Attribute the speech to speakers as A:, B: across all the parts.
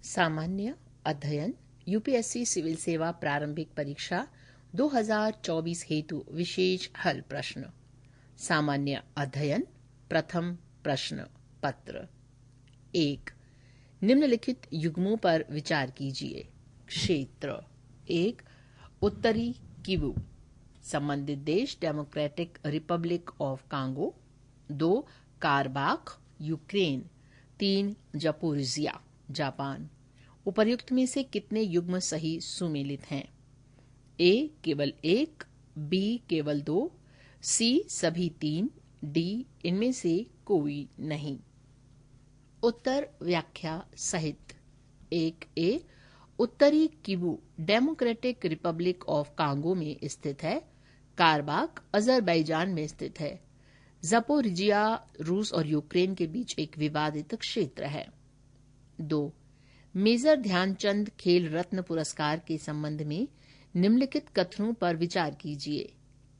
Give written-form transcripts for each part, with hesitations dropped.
A: सामान्य अध्ययन UPSC civil सेवा प्रारंभिक परीक्षा 2024 हेतु विशेष हल प्रश्न। सामान्य अध्ययन प्रथम प्रश्न पत्र 1। निम्नलिखित युग्मों पर विचार कीजिए। क्षेत्र 1 उत्तरी किवू, संबंधित देश Democratic Republic of Congo. 2 Karabakh Ukraine. 3 Zaporizhzhia Japan. उपर्युक्त में से कितने युग्म सही सुमेलित हैं? ए केवल 1, बी केवल 2, सी सभी 3, डी इनमें से कोई नहीं। उत्तर व्याख्या सहित। 1A उत्तरी Kivu democratic Republic of Congo में स्थित है। कारबाख अजरबैजान में स्थित है। जापोरिजिया रूस और यूक्रेन के बीच एक विवादित क्षेत्र है। 2 मेजर ध्यानचंद खेल रत्न पुरस्कार के संबंध में निम्नलिखित कथनों पर विचार कीजिए।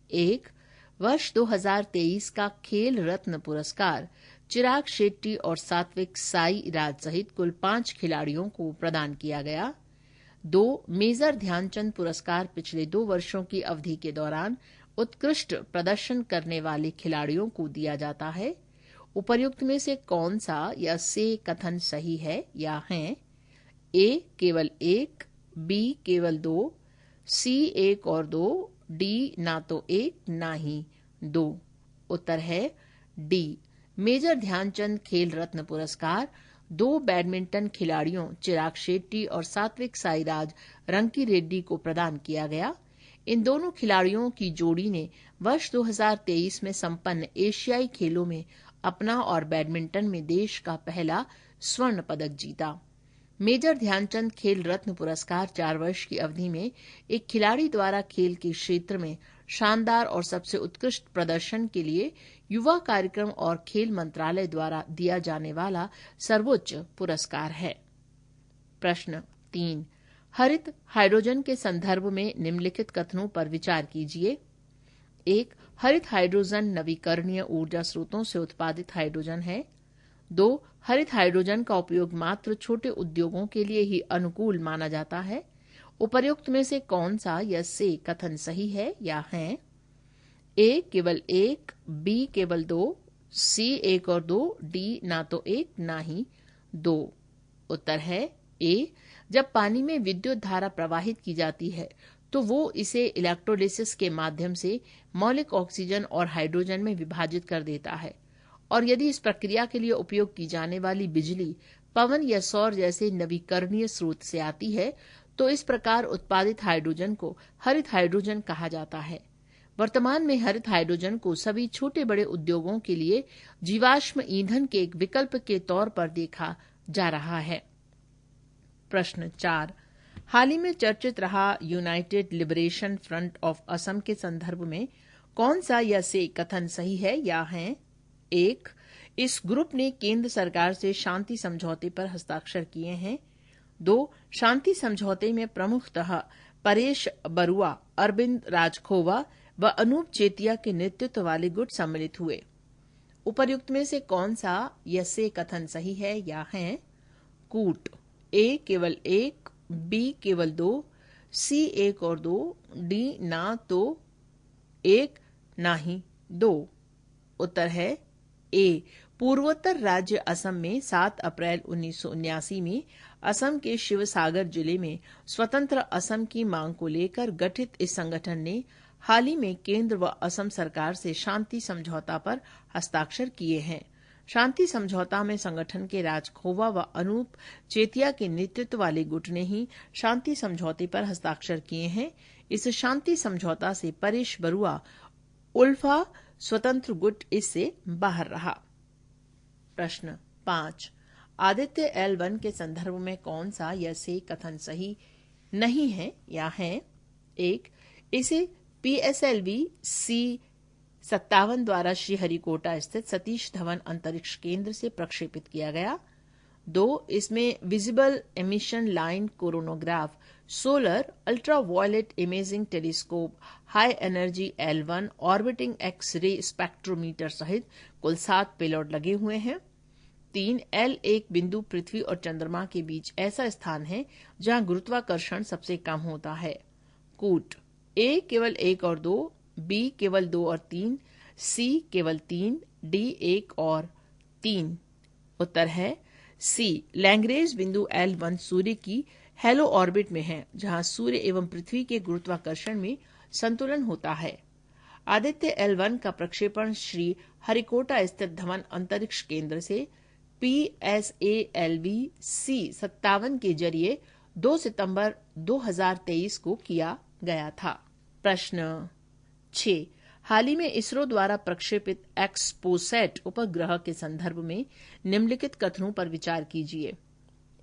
A: 1 वर्ष 2023 का खेल रत्न पुरस्कार चिराग शेट्टी और सात्विक साईराज सहित कुल 5 खिलाड़ियों को प्रदान किया गया। 2 मेजर ध्यानचंद पुरस्कार पिछले 2 वर्षों की अवधि के दौरान उत्कृष्ट प्रदर्शन करने वाले खिलाड़ियों को दिया जाता है। उपर्युक्त में से कौन सा या से कथन सही है या हैं? ए केवल 1, बी केवल 2, सी 1 और 2, डी ना तो 1 ना ही 2। उत्तर है डी। मेजर ध्यानचंद खेल रत्न पुरस्कार 2 बैडमिंटन खिलाड़ियों चिराग शेट्टी और सात्विक साईराज रंकी रेड्डी को प्रदान किया गया। इन दोनों खिलाड़ियों की जोड़ी ने वर्ष 2023 में संपन्न एशियाई खेलों में अपना और बैडमिंटन में देश का पहला स्वर्ण पदक जीता। मेजर ध्यानचंद खेल रत्न पुरस्कार 4 वर्ष की अवधि में एक खिलाड़ी द्वारा खेल के क्षेत्र में शानदार और सबसे उत्कृष्ट प्रदर्शन के लिए युवा कार्यक्रम और खेल मंत्रालय द्वारा दिया जाने वाला सर्वोच्च पुरस्कार है। प्रश्न 3 हरित हाइड्रोजन के संदर्भ में निम्नलिखित कथनों पर विचार कीजिए। 1 हरित हाइड्रोजन नवीकरणीय ऊर्जा स्रोतों से उत्पादित हाइड्रोजन है। 2 हरित हाइड्रोजन का उपयोग मात्र छोटे उद्योगों के लिए ही अनुकूल माना जाता है। उपर्युक्त में से कौन सा या से कथन सही है या हैं? ए केवल 1, बी केवल 2, सी 1 और 2, डी ना तो 1 ना ही 2। उत्तर है ए। जब पानी में विद्युत धारा प्रवाहित की जाती है तो वो इसे इलेक्ट्रोलिसिस के माध्यम से मौलिक ऑक्सीजन और हाइड्रोजन में विभाजित कर देता है, और यदि इस प्रक्रिया के लिए उपयोग की जाने वाली बिजली पवन या सौर जैसे नवीकरणीय स्रोत से आती है तो इस प्रकार उत्पादित हाइड्रोजन को हरित हाइड्रोजन कहा जाता है। वर्तमान में हरित हाइड्रोजन को सभी छोटे बड़े उद्योगों के लिए जीवाश्म ईंधन के एक विकल्प के तौर पर देखा जा रहा है। प्रश्न 4 हाल ही में चर्चित रहा United liberation front of Assam के संदर्भ में कौन सा या से कथन सही है या हैं? 1 इस ग्रुप ने केंद्र सरकार से शांति समझौते पर हस्ताक्षर किए हैं। 2 शांति समझौते में प्रमुखतः परेश बरुआ, अरविंद राजखोवा व अनूप चेतिया के नेतृत्व वाले गुट सम्मिलित हुए। उपर्युक्त में से कौन सा या से कथन सही है या हैं? कूट ए केवल 1, बी केवल 2, सी 1 और 2, डी ना तो 1 ना ही 2। उत्तर है ए। पूर्वोत्तर राज्य असम में 7 अप्रैल 1979 में असम के शिवसागर जिले में स्वतंत्र असम की मांग को लेकर गठित इस संगठन ने हाल ही में केंद्र व असम सरकार से शांति समझौता पर हस्ताक्षर किए हैं। शांति समझौता में संगठन के राजखोवा व अनूप चेतिया के नेतृत्व वाले गुट ने ही शांति समझौते पर हस्ताक्षर किए हैं। इस शांति समझौता से परेश बरुआ उल्फा स्वतंत्र गुट इससे बाहर रहा। प्रश्न 5 आदित्य L1 के संदर्भ में कौन सा या से कथन सही नहीं है या हैं? 1 इसे PSLV C-57 द्वारा श्रीहरिकोटा स्थित सतीश धवन अंतरिक्ष केंद्र से प्रक्षेपित किया गया। 2 इसमें visible emission line coronagraph, solar ultraviolet imaging telescope, high energy L1 orbiting X ray spectrometer सहित कुल 7 पेलोड लगे हुए हैं। 3 L एक बिंदु पृथ्वी और चंद्रमा के बीच ऐसा स्थान है जहां गुरुत्वाकर्षण सबसे कम होता है। कूट A केवल 1 और 2, B केवल 2 और 3, C केवल 3, D 1 और 3। उत्तर है C। लैग्रेंज बिंदु L1 सूर्य की हेलो ऑर्बिट में है, जहां सूर्य एवं पृथ्वी के गुरुत्वाकर्षण में संतुलन होता है। आदित्य L1 का प्रक्षेपण श्री हरिकोटा स्थित धवन अंतरिक्ष केंद्र से PSALV C-57 के जरिए 2 सितंबर 2023 को किया गया था। प्रश्न 6। हाल ही में इसरो द्वारा प्रक्षेपित एक्सपोसैट उपग्रह के संदर्भ में निम्नलिखित कथनों पर विचार कीजिए।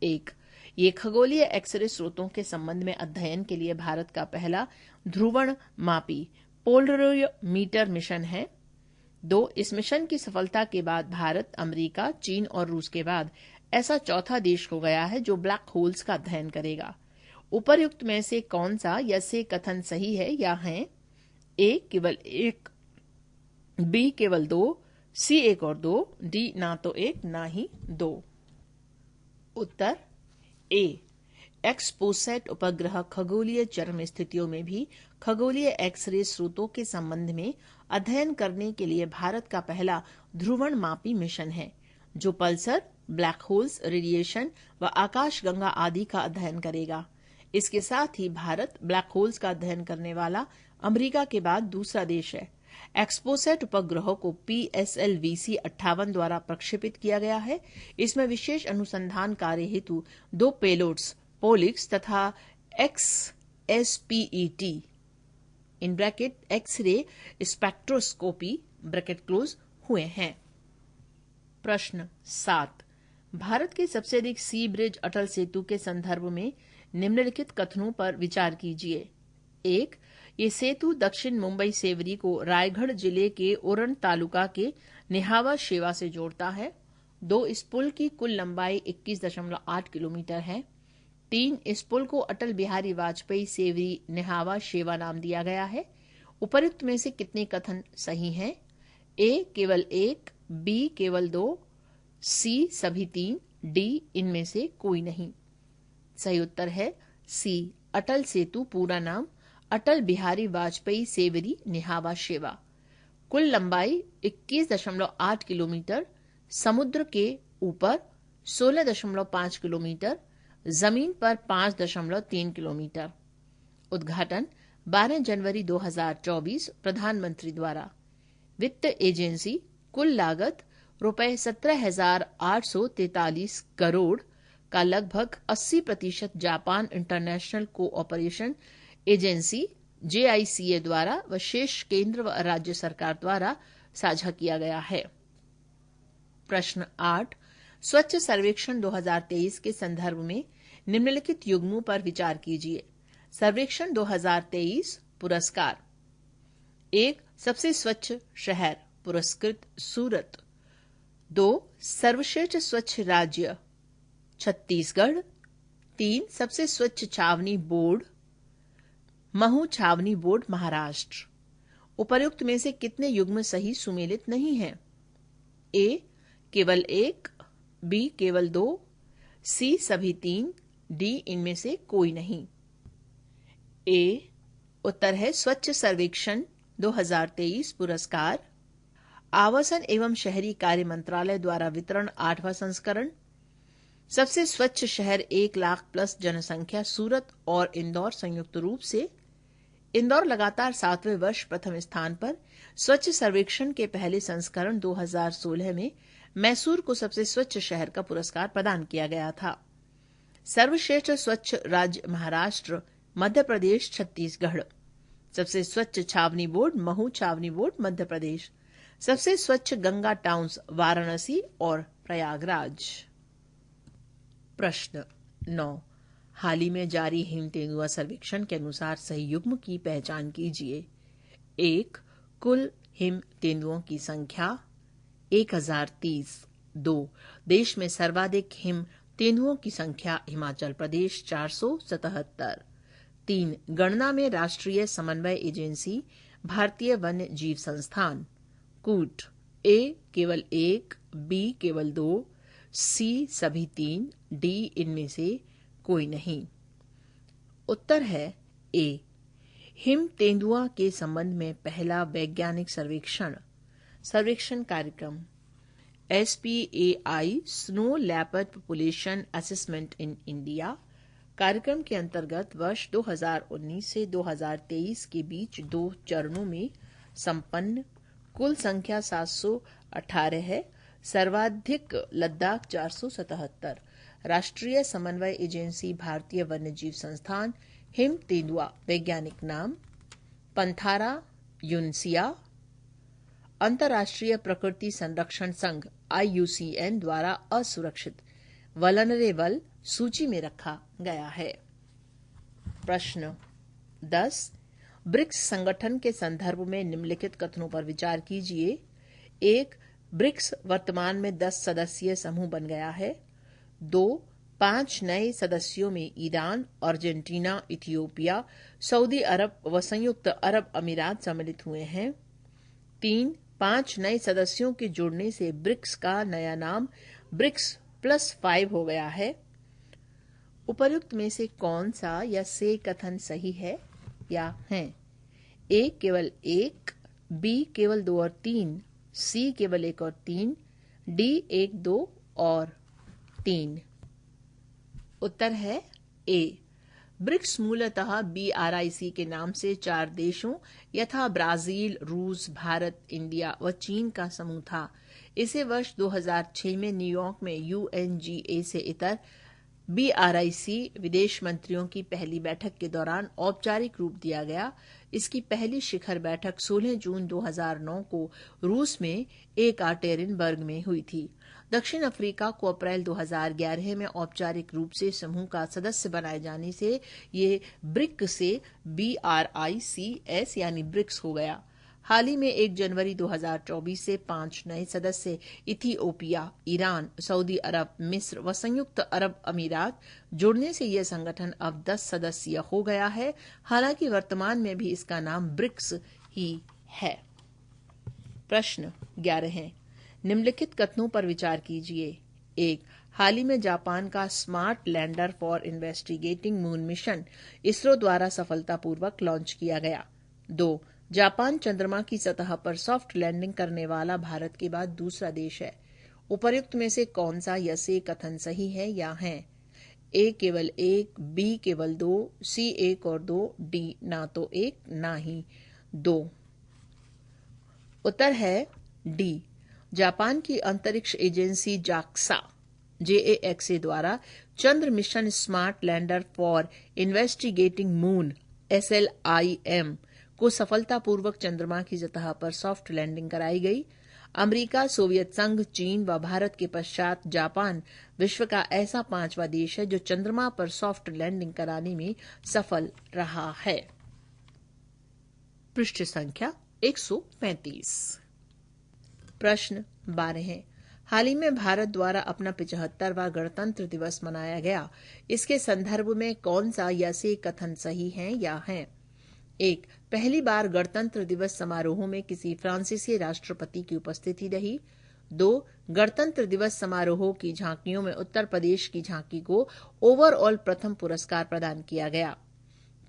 A: 1। ये खगोलीय एक्सरे स्रोतों के संबंध में अध्ययन के लिए भारत का पहला ध्रुवण मापी पोलरोमीटर मिशन है। 2। इस मिशन की सफलता के बाद भारत, अमेरिका, चीन और रूस के बाद ऐसा चौथा देश हो गया है जो ब्लैक होल्स का अध्ययन करेगा। उपर्युक्त में से कौन सा या से कथन सही है या हैं? A केवल 1, B केवल 2, C 1 और 2, D ना तो 1 ना ही 2। उत्तर A। एक्सपोसैट उपग्रह खगोलीय चरम स्थितियों में भी खगोलीय एक्सरे स्रोतों के संबंध में अध्ययन करने के लिए भारत का पहला ध्रुवण मापी मिशन है, जो पल्सर, ब्लैक होल्स, रेडिएशन व आकाशगंगा आदि का अध्ययन करेगा। इसके साथ ही भारत ब्लैक होल्स का अध्ययन करने वाला अमेरिका के बाद दूसरा देश है। एक्सपोसैट उपग्रहों को PSLV-C-58 द्वारा प्रक्षेपित किया गया है। इसमें विशेष अनुसंधान कार्य हेतु 2 पेलोड्स पोलिक्स तथा XSPET in bracket X-ray spectroscopy bracket close हुए हैं। प्रश्न 7। भारत के सबसे अधिक सी ब्रिज अटल सेतु के संदर्भ में निम्नलिखित कथनों पर विचार कीजिए। 1। ये सेतु दक्षिण मुंबई सेवरी को रायगढ़ जिले के उरण तालुका के निहावा शेवा से जोड़ता है। 2। इस पुल की कुल लंबाई 21.8 किलोमीटर है। 3। इस पुल को अटल बिहारी वाजपेयी सेवरी निहावा शेवा नाम दिया गया है। उपर्युक्त में से कितने कथन सही हैं? A केवल 1, B केवल 2, C सभी 3, D इनमें से कोई नहीं। सही उत्तर है C। अटल सेतु पूरा नाम अटल बिहारी वाजपेयी सेवरी निहावा शेवा। कुल लंबाई 21.8 किलोमीटर, समुद्र के ऊपर 16.5 किलोमीटर, जमीन पर 5.3 किलोमीटर। उद्घाटन 12 जनवरी 2024 प्रधानमंत्री द्वारा। वित्त एजेंसी। कुल लागत रुपए 17,843 करोड़ का लगभग 80% Japan international cooperation agency JICA द्वारा व शेष केंद्र व राज्य सरकार द्वारा साझा किया गया है। प्रश्न 8। स्वच्छ सर्वेक्षण 2023 के संदर्भ में निम्नलिखित युग्मों पर विचार कीजिए। सर्वेक्षण 2023 पुरस्कार। 1। सबसे स्वच्छ शहर पुरस्कृत सूरत। 2। सर्वश्रेष्ठ स्वच्छ राज्य छत्तीसगढ़। 3। सबसे स्वच्छ छावनी बोर्ड महू छावनी बोर्ड महाराष्ट्र। उपर्युक्त में से कितने युग्म सही सुमेलित नहीं हैं? A केवल 1, B केवल 2, C सभी 3, D इनमें से कोई नहीं। A उत्तर है स्वच्छ सर्वेक्षण 2023 पुरस्कार। आवासन एवं शहरी कार्य मंत्रालय द्वारा वितरण 8वां संस्करण। सबसे स्वच्छ शहर 1 लाख प्लस जनसंख्या सूरत और इंदौर संयुक्त रूप से। इंदौर लगातार 7वें वर्ष प्रथम स्थान पर। स्वच्छ सर्वेक्षण के पहले संस्करण 2016 में मैसूर को सबसे स्वच्छ शहर का पुरस्कार प्रदान किया गया था। सर्वश्रेष्ठ स्वच्छ राज्य महाराष्ट्र, मध्य प्रदेश, छत्तीसगढ़। सबसे स्वच्छ छावनी बोर्ड महू छावनी बोर्ड मध्य प्रदेश। सबसे स्वच्छ गंगा टाउन्स वाराणसी और प्रयागराज। प्रश्न 9। हाल ही में जारी हिम तेंदुआ सर्वेक्षण के अनुसार सही युग्म की पहचान कीजिए। 1। कुल हिम तेंदुओं की संख्या 1030। 2। देश में सर्वाधिक हिम तेंदुओं की संख्या हिमाचल प्रदेश 477। 3। गणना में राष्ट्रीय समन्वय एजेंसी भारतीय वन्य जीव संस्थान। कूट। A केवल 1, B केवल 2, सी सभी 3, डी इनमें से कोई नहीं। उत्तर है ए। हिम तेंदुआ के संबंध में पहला वैज्ञानिक सर्वेक्षण कार्यक्रम SPAI snow leopard population assessment in India कार्यक्रम के अंतर्गत वर्ष 2019 से 2023 के बीच 2 चरणों में संपन्न। कुल संख्या 718 है। सर्वाधिक लद्दाख 477। राष्ट्रीय समन्वय एजेंसी भारतीय वन्यजीव संस्थान हिम तेंदुआ वैज्ञानिक नाम पंथारा यूनसिया। अंतर्राष्ट्रीय प्रकृति संरक्षण संघ IUCN द्वारा असुरक्षित वल्नरेबल सूची में रखा गया है। प्रश्न 10 ब्रिक्स संगठन के संदर्भ में निम्नलिखित कथनों पर विचार कीजिए। 1 ब्रिक्स वर्तमान में 10 सदस्यीय समूह बन गया है। 2 5 नए सदस्यों में ईरान, अर्जेंटीना, इथियोपिया, सऊदी अरब व संयुक्त अरब अमीरात सम्मिलित हुए हैं। 3 5 नए सदस्यों के जुड़ने से ब्रिक्स का नया नाम BRICS+5 हो गया है। उपर्युक्त में से कौन सा या से कथन सही है या है? A केवल 1, B केवल 2 और 3, C केवल 1 और 3, D 1, 2 और 3। उत्तर है A। ब्रिक्स मूलतः BRIC के नाम से 4 देशों यथा ब्राजील, रूस, भारत, इंडिया व चीन का समूह था। इसे वर्ष 2006 में न्यूयॉर्क में UNGA से इतर BRIC विदेश मंत्रियों की पहली बैठक के दौरान औपचारिक रूप दिया गया। इसकी पहली शिखर बैठक 16 जून 2009 को रूस में एकआटेरिनबर्ग में हुई थी। दक्षिण अफ्रीका को अप्रैल 2011 में औपचारिक रूप से समूह का सदस्य बनाए जाने से ये ब्रिक से BRICS यानी ब्रिक्स हो गया। हाल ही में 1 जनवरी 2024 से 5 नए सदस्य इथियोपिया, ईरान, सऊदी अरब, मिस्र व संयुक्त अरब अमीरात जुड़ने से यह संगठन अब 10 सदस्यीय हो गया है। हालांकि वर्तमान में भी इसका नाम ब्रिक्स ही है। प्रश्न 11 है। निम्नलिखित कथनों पर विचार कीजिए। 1 हाल ही में जापान का smart lander for investigating moon mission ISRO द्वारा सफलतापूर्वक लॉन्च किया गया। 2 जापान चंद्रमा की सतह पर सॉफ्ट लैंडिंग करने वाला भारत के बाद दूसरा देश है। उपर्युक्त में से कौन सा या से कथन सही है या है? A केवल 1, B केवल 2, C 1 और 2, D ना तो 1 ना ही 2। उत्तर है D। जापान की अंतरिक्ष एजेंसी JAXA द्वारा चंद्र mission smart lander for investigating moon SLIM को सफलतापूर्वक चंद्रमा की सतह पर सॉफ्ट लैंडिंग कराई गई। अमेरिका, सोवियत संघ, चीन व भारत के पश्चात जापान विश्व का ऐसा 5वां देश है जो चंद्रमा पर सॉफ्ट लैंडिंग कराने में सफल रहा है। पृष्ठ संख्या 135। प्रश्न 12 है। हाल ही में भारत द्वारा अपना 75वां गणतंत्र दिवस मनाया गया। इसके संदर्भ में कौन सा या से कथन सही है या है? 1 पहली बार गणतंत्र दिवस समारोह में किसी फ्रांसीसी राष्ट्रपति की उपस्थिति रही। 2 गणतंत्र दिवस समारोह की झांकियों में उत्तर प्रदेश की झांकी को ओवरऑल प्रथम पुरस्कार प्रदान किया गया।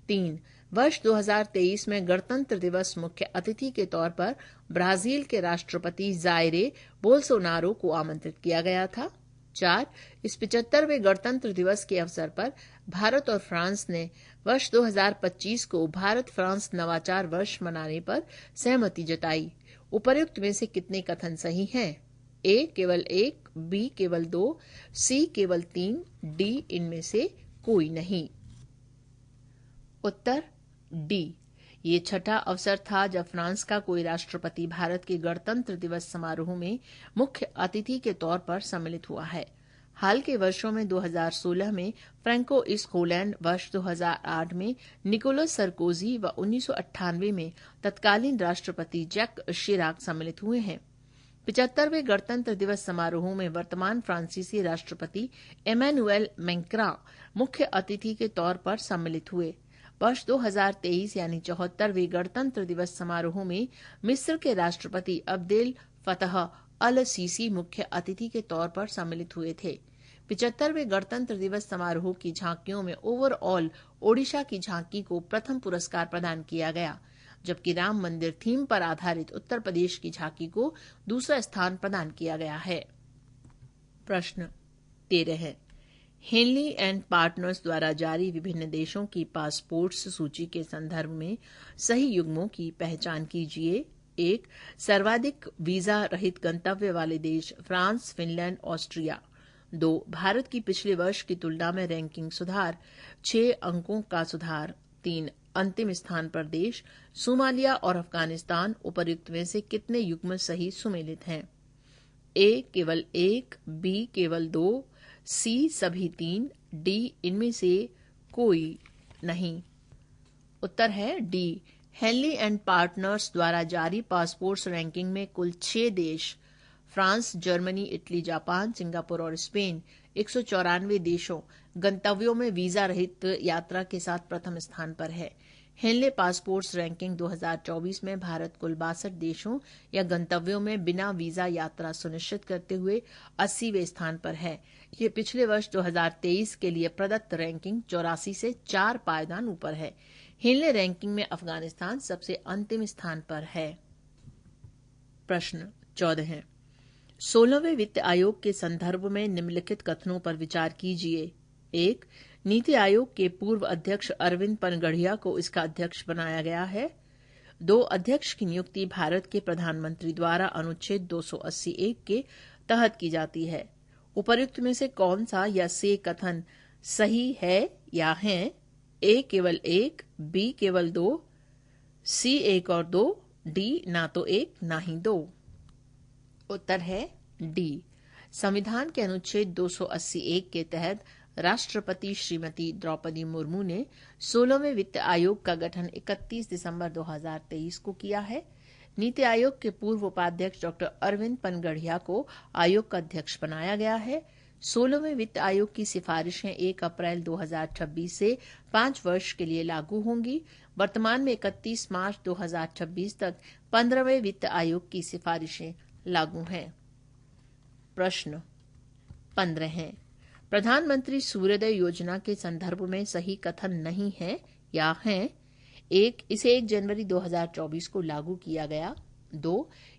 A: 3 वर्ष 2023 में गणतंत्र दिवस मुख्य अतिथि के तौर पर ब्राजील के राष्ट्रपति जायरे बोल्सोनारो को आमंत्रित किया गया था। 4 इस 75वें गणतंत्र दिवस के अवसर पर भारत और फ्रांस ने वर्ष 2025 को भारत फ्रांस नवाचार वर्ष मनाने पर सहमति जताई। उपर्युक्त में से कितने कथन सही हैं? A केवल 1, B केवल 2, C केवल 3, D इनमें से कोई नहीं। उत्तर D। ये छठा अवसर था जब फ्रांस का कोई राष्ट्रपति भारत के गणतंत्र दिवस समारोह में मुख्य अतिथि के तौर पर सम्मिलित हुआ है। हाल के वर्षों में 2016 में फ्रैंकोइस होलैंड, वर्ष 2008 में निकोलस सरकोजी व 1998 में तत्कालीन राष्ट्रपति जैक शिराक सम्मिलित हुए हैं। 75वें गणतंत्र दिवस समारोह में वर्तमान फ्रांसीसी राष्ट्रपति एमैनुएल मैक्रॉन मुख्य अतिथि के तौर पर सम्मिलित हुए। वर्ष 2023 यानी 74वें गणतंत्र दिवस समारोह में मिस्र के राष्ट्रपति अब्देल फतह अल सीसी मुख्य अतिथि के तौर पर सम्मिलित हुए थे। 75वें गणतंत्र दिवस समारोह की झांकियों में ओवरऑल ओडिशा की झांकी को प्रथम पुरस्कार प्रदान किया गया, जबकि राम मंदिर थीम पर आधारित उत्तर प्रदेश की झांकी को दूसरा स्थान प्रदान किया गया है। प्रश्न 13 है। हेनली एंड पार्टनर्स द्वारा जारी विभिन्न देशों की पासपोर्ट्स सूची के संदर्भ में सही युग्मों की पहचान कीजिए। 1. सर्वाधिक वीजा रहित गंतव्य वाले देश फ्रांस, फिनलैंड, ऑस्ट्रिया। 2. भारत की पिछले वर्ष की तुलना में रैंकिंग सुधार, 6 अंकों का सुधार। 3. अंतिम स्थान पर देश सोमालिया और अफगानिस्तान। उपर्युक्त में से कितने युग्म सही सुमेलित हैं? ए केवल 1, बी केवल 2, सी सभी 3, डी इनमें से कोई नहीं। उत्तर है डी। हेनली एंड पार्टनर्स द्वारा जारी पासपोर्ट्स रैंकिंग में कुल 6 देश France, Germany, Italy, Japan, Singapore और स्पेन 194 देशों गंतव्यों में वीजा रहित यात्रा के साथ प्रथम स्थान पर है। हेनले पासपोर्ट्स रैंकिंग 2024 में भारत कुल 62 देशों या गंतव्यों में बिना वीजा यात्रा सुनिश्चित करते हुए 80वें स्थान पर है। ये पिछले वर्ष 2023 के लिए प्रदत्त रैंकिंग 84 से 4 पायदान ऊपर है। हेनले रैंकिंग में अफगानिस्तान सबसे अंतिम स्थान पर है। प्रश्न 14 है। 16वें वित्त आयोग के संदर्भ में निम्नलिखित कथनों पर विचार कीजिए। 1. नीति आयोग के पूर्व अध्यक्ष अरविंद पनगढ़िया को इसका अध्यक्ष बनाया गया है। 2. अध्यक्ष की नियुक्ति भारत के प्रधानमंत्री द्वारा अनुच्छेद 280(1) के तहत की जाती है। उपर्युक्त में से कौन सा या से कथन सही है या हैं? ए केवल 1, बी केवल 2, सी 1 और 2, डी ना तो 1 ना ही 2। उत्तर है डी। संविधान के अनुच्छेद 280(1) के तहत राष्ट्रपति श्रीमती द्रौपदी मुर्मू ने 16वें वित्त आयोग का गठन 31 दिसंबर 2023 को किया है। नीति आयोग के पूर्व उपाध्यक्ष डॉक्टर अरविंद पनगढ़िया को आयोग का अध्यक्ष बनाया गया है। 16वें वित्त आयोग की सिफारिशें 1 अप्रैल 2026 से 5 वर्ष के लिए लागू होंगी। वर्तमान में 31 मार्च 2026 तक 15वें वित्त आयोग की सिफारिशें लागू हैं। प्रश्न 15 है। प्रधानमंत्री सूर्योदय योजना के संदर्भ में सही कथन नहीं है या हैं? 1. इसे 1 जनवरी 2024 को लागू किया गया। 2.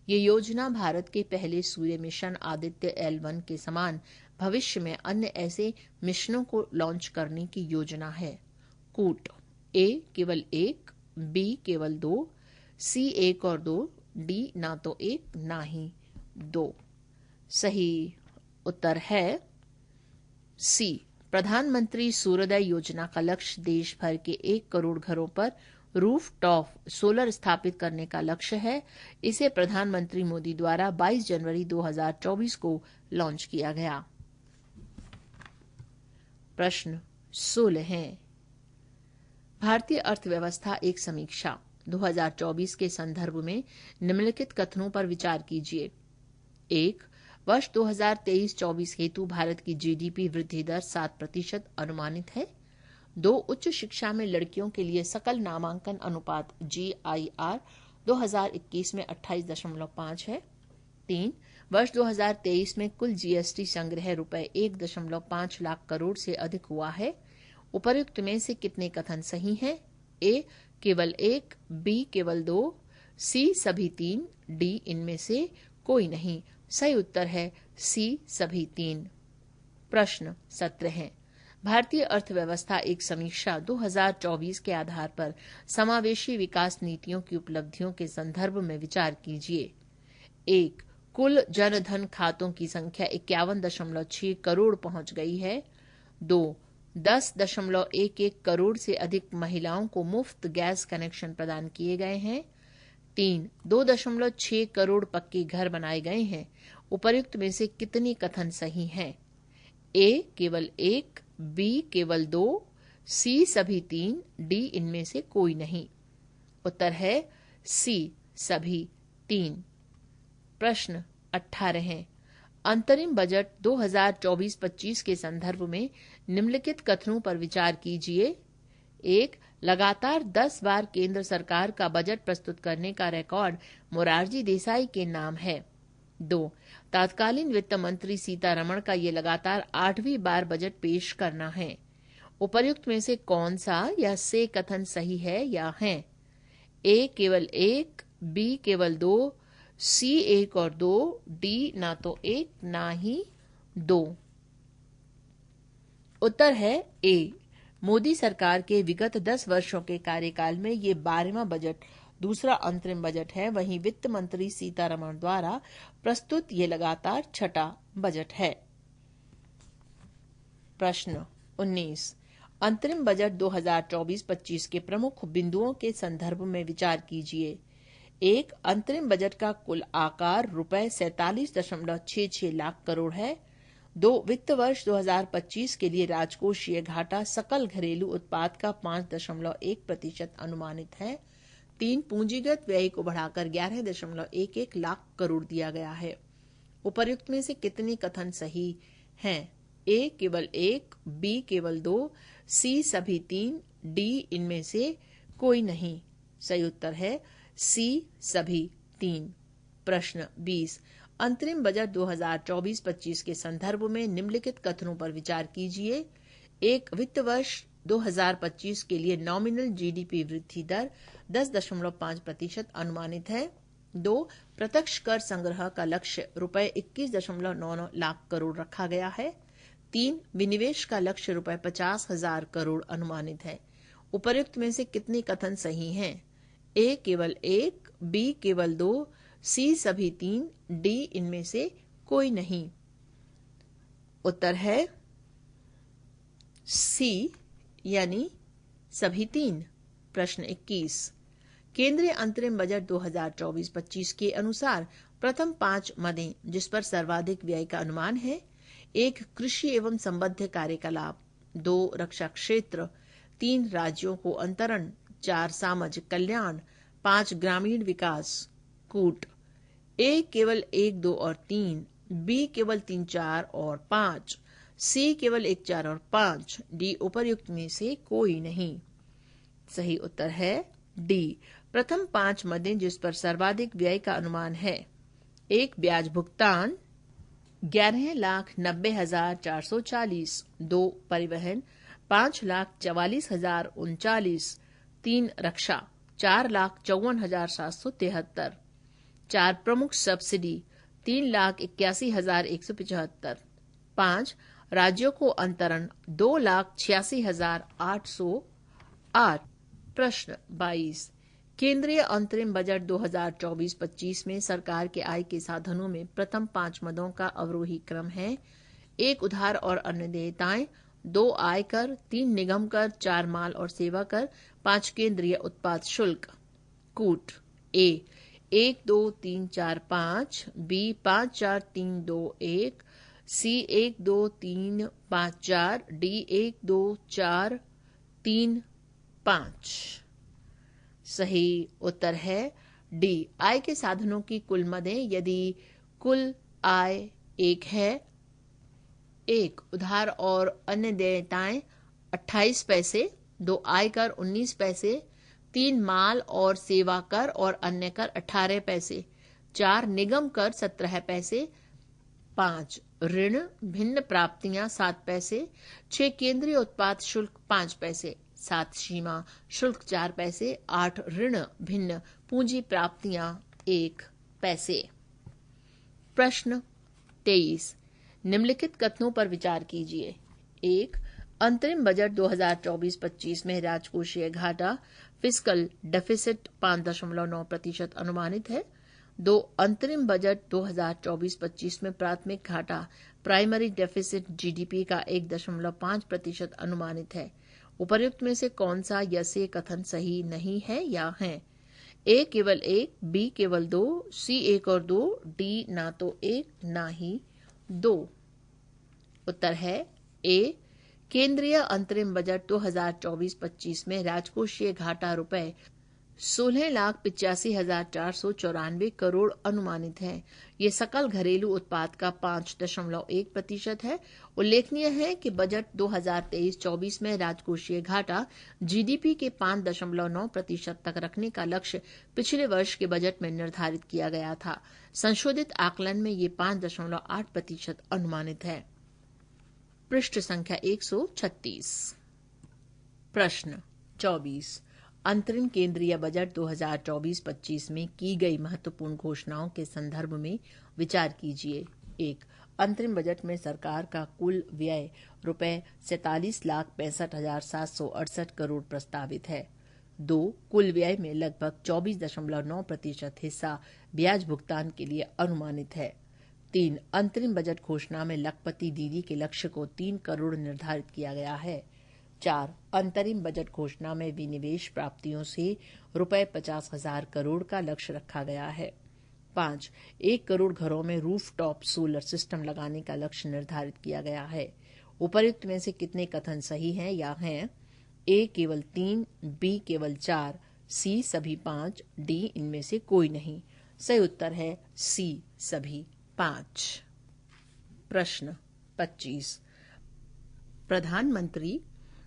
A: ये योजना भारत के पहले सूर्य मिशन आदित्य L1 के समान भविष्य में अन्य ऐसे मिशनों को लॉन्च करने की योजना है। कूट ए केवल 1, बी केवल 2, सी 1 और 2, डी ना तो 1 ना ही 2। सही उत्तर है सी। प्रधानमंत्री सूर्योदय योजना का लक्ष्य देश भर के 1 करोड़ घरों पर रूफटॉप सोलर स्थापित करने का लक्ष्य है। इसे प्रधानमंत्री मोदी द्वारा 22 जनवरी 2024 को लॉन्च किया गया। प्रश्न 16 है। भारतीय अर्थव्यवस्था एक समीक्षा 2024 के संदर्भ में निम्नलिखित कथनों पर विचार कीजिए। 1. वर्ष 2023-24 हेतु भारत की जीडीपी वृद्धि दर 7% अनुमानित है। 2. उच्च शिक्षा में लड़कियों के लिए सकल नामांकन अनुपात GIR 2021 में 28.5 है। 3. वर्ष 2023 में कुल जीएसटी संग्रह रुपए 1.5 लाख करोड़ से अधिक हुआ है। उपर्युक्त में से कितने कथन सही हैं? ए केवल 1, बी केवल 2, सी सभी 3, डी इनमें से कोई नहीं। सही उत्तर है सी सभी 3। प्रश्न 17 है। भारतीय अर्थव्यवस्था एक समीक्षा 2024 के आधार पर समावेशी विकास नीतियों की उपलब्धियों के संदर्भ में विचार कीजिए। 1. कुल जनधन खातों की संख्या 51.6 करोड़ पहुंच गई है। 2. 10.11 करोड़ से अधिक महिलाओं को मुफ्त गैस कनेक्शन प्रदान किए गए हैं। 3. 2.6 करोड़ पक्के घर बनाए गए हैं। उपर्युक्त में से कितनी कथन सही हैं? ए केवल 1, बी केवल 2, सी सभी 3, डी इनमें से कोई नहीं। उत्तर है सी सभी 3। प्रश्न 18 है। अंतरिम बजट 2024-25 के संदर्भ में निम्नलिखित कथनों पर विचार कीजिए। 1. लगातार 10 बार केंद्र सरकार का बजट प्रस्तुत करने का रिकॉर्ड मोरारजी देसाई के नाम है। 2. तत्कालीन वित्त मंत्री सीतारमण का ये लगातार 8वीं बार बजट पेश करना है। उपर्युक्त में से कौन सा या से कथन सही है या है? ए केवल 1, बी केवल 2, सी 1 और 2, डी ना तो 1 ना ही 2। उत्तर है ए। मोदी सरकार के विगत 10 वर्षों के कार्यकाल में ये 12वां बजट दूसरा अंतरिम बजट है। वहीं वित्त मंत्री सीतारमण द्वारा प्रस्तुत ये लगातार छठा बजट है। प्रश्न 19। अंतरिम बजट 2024-25 के प्रमुख बिंदुओं के संदर्भ में विचार कीजिए। 1. अंतरिम बजट का कुल आकार रुपए 47.66 लाख करोड़ है। 2. वित्त वर्ष 2025 के लिए राजकोषीय घाटा सकल घरेलू उत्पाद का 5.1% अनुमानित है। 3. पूंजीगत व्यय को बढ़ाकर 11.11 लाख करोड़ दिया गया है। उपर्युक्त में से कितने कथन सही हैं? ए केवल 1, बी केवल 2, सी सभी 3, डी इनमें से कोई नहीं। सही उत्तर है सी सभी 3। प्रश्न 20। अंतरिम बजट 2024-25 के संदर्भ में निम्नलिखित कथनों पर विचार कीजिए। 1. वित्त वर्ष 2025 के लिए नॉमिनल जीडीपी वृद्धि दर 10.5% अनुमानित है। 2. प्रत्यक्ष कर संग्रह का लक्ष्य रुपए 21.99 लाख करोड़ रखा गया है। 3. विनिवेश का लक्ष्य रुपए 50,000 करोड़ अनुमानित है। उपर्युक्त में से कितने कथन सही हैं? ए केवल 1, बी केवल 2, सी सभी 3, डी इनमें से कोई नहीं। उत्तर है सी यानी सभी 3। प्रश्न 21। केंद्रीय अंतरिम बजट 2024-25 के अनुसार प्रथम 5 मदें जिस पर सर्वाधिक व्यय का अनुमान है। 1. कृषि एवं संबद्ध कार्यकलाप। 2. रक्षा क्षेत्र। 3. राज्यों को अंतरण। 4. सामाजिक कल्याण। 5. ग्रामीण विकास। कूट। ए केवल 1, 2 और 3, बी केवल 3, 4 और 5, सी केवल 1, 4 और 5, डी उपर्युक्त में से कोई नहीं। सही उत्तर है डी। प्रथम 5 मदें जिस पर सर्वाधिक व्यय का अनुमान है। 1. ब्याज भुगतान 11,90,440। 2. परिवहन 5,44,039। 3. रक्षा 4,54,773। 4. प्रमुख सब्सिडी 3,81,175। 5. राज्यों को अंतरण 2,86,808। प्रश्न 22। केंद्रीय अंतरिम बजट 2024-25 में सरकार के आय के साधनों में प्रथम 5 मदों का अवरोही क्रम है। 1. उधार और अन्य देयताएं। 2. आयकर। 3. निगम कर। 4. माल और सेवा कर। 5. केंद्रीय उत्पाद शुल्क। कूट। ए 1, 2, 3, 4, 5, बी 5, 4, 3, 2, 1, सी 1, 2, 3, 5, 4, डी 1, 2, 4, 3, 5। सही उत्तर है डी। आय के साधनों की कुल मदें यदि कुल आय 1 है। 1. उधार और अन्य देयताएं 28 पैसे। 2. आयकर 19 पैसे। 3. माल और सेवा कर और अन्य कर 18 पैसे। 4. निगम कर 17 पैसे। 5. ऋण भिन्न प्राप्तियां 7 पैसे। 6. केंद्रीय उत्पाद शुल्क 5 पैसे। 7. सीमा शुल्क 4 पैसे। 8. ऋण भिन्न पूंजी प्राप्तियां 1 पैसे। प्रश्न 23। निम्नलिखित कथनों पर विचार कीजिए। 1. अंतरिम बजट 2024-25 में राजकोषीय घाटा फिस्कल डेफिसिट 5.9% अनुमानित है। 2. अंतरिम बजट 2024-25 में प्राथमिक घाटा प्राइमरी डेफिसिट जीडीपी का 1.5% अनुमानित है। उपर्युक्त में से कौन सा या से कथन सही नहीं है या है? ए केवल 1, बी केवल 2, सी 1 और 2, डी ना तो 1 ना ही 2। उत्तर है ए। केंद्रीय अंतरिम बजट 2024-25 में राजकोषीय घाटा रुपए 16,85,494 करोड़ अनुमानित है। ये सकल घरेलू उत्पाद का 5.1% है। उल्लेखनीय है कि बजट 2023-24 में राजकोषीय घाटा जीडीपी के 5.9% तक रखने का लक्ष्य पिछले वर्ष के बजट में निर्धारित किया गया था। संशोधित आकलन में ये 5.8% अनुमानित है। पृष्ठ संख्या 136। प्रश्न 24। अंतरिम केंद्रीय बजट 2024-25 में की गई महत्वपूर्ण घोषणाओं के संदर्भ में विचार कीजिए। 1. अंतरिम बजट में सरकार का कुल व्यय ₹47,65,768 करोड़ प्रस्तावित है। 2. कुल व्यय में लगभग 24.9% हिस्सा ब्याज भुगतान के लिए अनुमानित है। 3. अंतरिम बजट घोषणा में लखपति दीदी के लक्ष्य को 3 करोड़ निर्धारित किया गया है। 4. अंतरिम बजट घोषणा में विनिवेश प्राप्तियों से ₹50,000 करोड़ का लक्ष्य रखा गया है। 5. 1 करोड़ घरों में रूफटॉप सोलर सिस्टम लगाने का लक्ष्य निर्धारित किया गया है। उपर्युक्त में से कितने कथन सही हैं या हैं? ए केवल 3, बी केवल 4, सी सभी 5, डी इनमें से कोई नहीं। सही उत्तर है सी सभी 5। प्रश्न 25। प्रधानमंत्री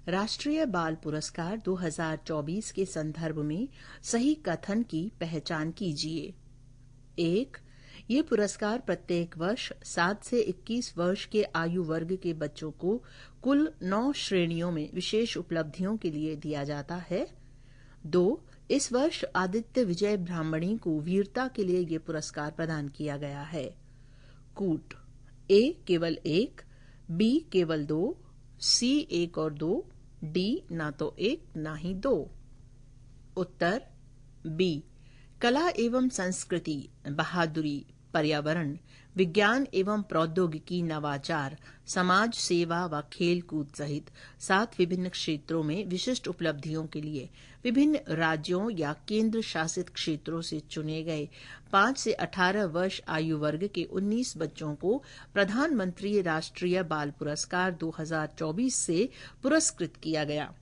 A: राष्ट्रीय बाल पुरस्कार 2024 के संदर्भ में सही कथन की पहचान कीजिए। 1. ये पुरस्कार प्रत्येक वर्ष 7 से 21 वर्ष के आयु वर्ग के बच्चों को कुल 9 श्रेणियों में विशेष उपलब्धियों के लिए दिया जाता है। 2. इस वर्ष आदित्य विजय ब्राह्मणी को वीरता के लिए ये पुरस्कार प्रदान किया गया है। कूट ए केवल 1, बी केवल 2, सी 1 और 2, डी ना तो 1 ना ही 2। उत्तर बी। कला एवं संस्कृति, बहादुरी, पर्यावरण, विज्ञान एवं प्रौद्योगिकी, नवाचार, समाज सेवा व खेल कूद सहित 7 विभिन्न क्षेत्रों में विशिष्ट उपलब्धियों के लिए विभिन्न राज्यों या केंद्र शासित क्षेत्रों से चुने गए 5 से 18 वर्ष आयु वर्ग के 19 बच्चों को प्रधानमंत्री राष्ट्रीय बाल पुरस्कार 2024 से पुरस्कृत किया गया।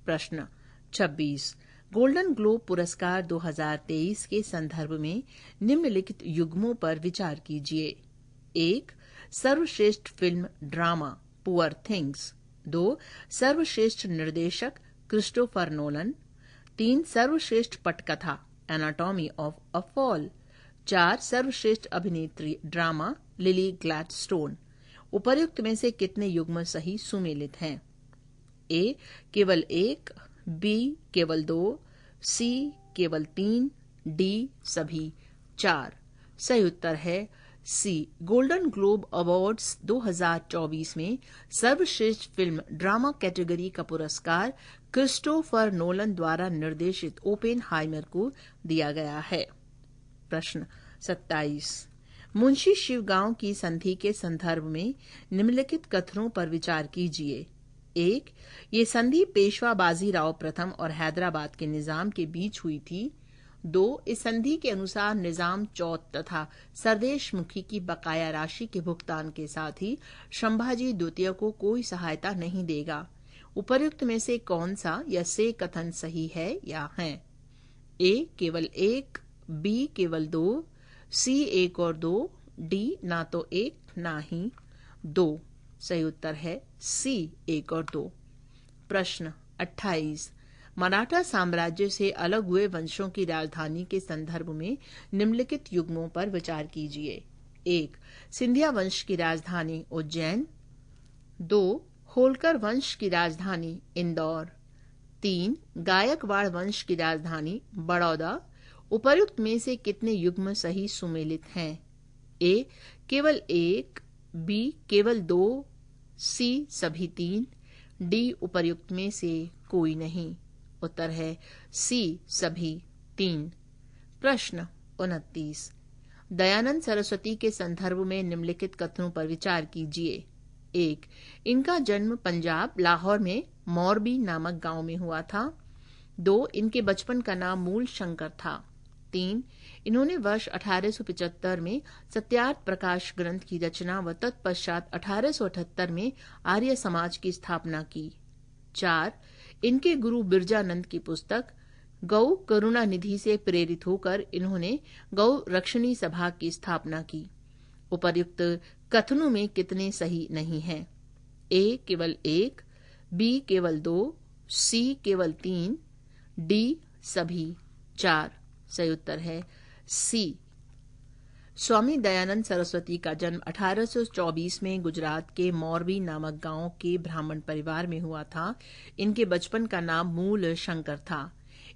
A: प्रश्न 26। गोल्डन ग्लोब पुरस्कार 2023 के संदर्भ में निम्नलिखित युग्मों पर विचार कीजिए। 1. सर्वश्रेष्ठ फिल्म ड्रामा पुअर थिंग्स। 2. सर्वश्रेष्ठ निर्देशक क्रिस्टोफर नोलन। 3. सर्वश्रेष्ठ पटकथा एनाटॉमी ऑफ अ फॉल। 4. सर्वश्रेष्ठ अभिनेत्री ड्रामा लिली ग्लैडस्टोन। उपर्युक्त में से कितने युग्म सही सुमेलित हैं? ए केवल 1, बी केवल 2, सी केवल 3, डी सभी 4। सही उत्तर है सी। गोल्डन ग्लोब अवार्ड्स 2024 में सर्वश्रेष्ठ फिल्म ड्रामा कैटेगरी का पुरस्कार क्रिस्टोफर नोलन द्वारा निर्देशित ओपेनहाइमर को दिया गया है। प्रश्न 27। मुंशी शिवगांव की संधि के संदर्भ में निम्नलिखित कथनों पर विचार कीजिए। 1. ये संधि पेशवा बाजीराव प्रथम और हैदराबाद के निजाम के बीच हुई थी। 2. इस संधि के अनुसार निजाम चौथ तथा सरदेश मुखी की बकाया राशि के भुगतान के साथ ही संभाजी द्वितीय को कोई सहायता नहीं देगा। उपर्युक्त में से कौन सा या से कथन सही है या है? ए केवल 1, बी केवल 2, सी 1 और 2, डी ना तो 1 ना ही 2। सही उत्तर है सी 1 और 2। प्रश्न 28। मराठा साम्राज्य से अलग हुए वंशों की राजधानी के संदर्भ में निम्नलिखित युग्मों पर विचार कीजिए। 1. सिंधिया वंश की राजधानी उज्जैन। 2. होलकर वंश की राजधानी इंदौर। 3. गायकवाड़ वंश की राजधानी बड़ौदा। उपर्युक्त में से कितने युग्म सही सुमेलित हैं? ए केवल 1, बी केवल 2, सी सभी 3, डी उपर्युक्त में से कोई नहीं। उत्तर है सी सभी 3। प्रश्न 29। दयानंद सरस्वती के संदर्भ में निम्नलिखित कथनों पर विचार कीजिए। 1. इनका जन्म पंजाब लाहौर में मोरबी नामक गांव में हुआ था। 2. इनके बचपन का नाम मूल शंकर था। 3. इन्होंने वर्ष 1875 में सत्यार्थ प्रकाश ग्रंथ की रचना व तत्पश्चात 1878 में आर्य समाज की स्थापना की। 4. इनके गुरु बिरजानंद की पुस्तक गौ करुणा निधि से प्रेरित होकर इन्होंने गौ रक्षणी सभा की स्थापना की। उपर्युक्त कथनों में कितने सही नहीं हैं? ए केवल 1, बी केवल 2, सी केवल 3, डी सभी 4। सही उत्तर है सी। स्वामी दयानंद सरस्वती का जन्म 1824 में गुजरात के मोरबी नामक गांव के ब्राह्मण परिवार में हुआ था। इनके बचपन का नाम मूल शंकर था।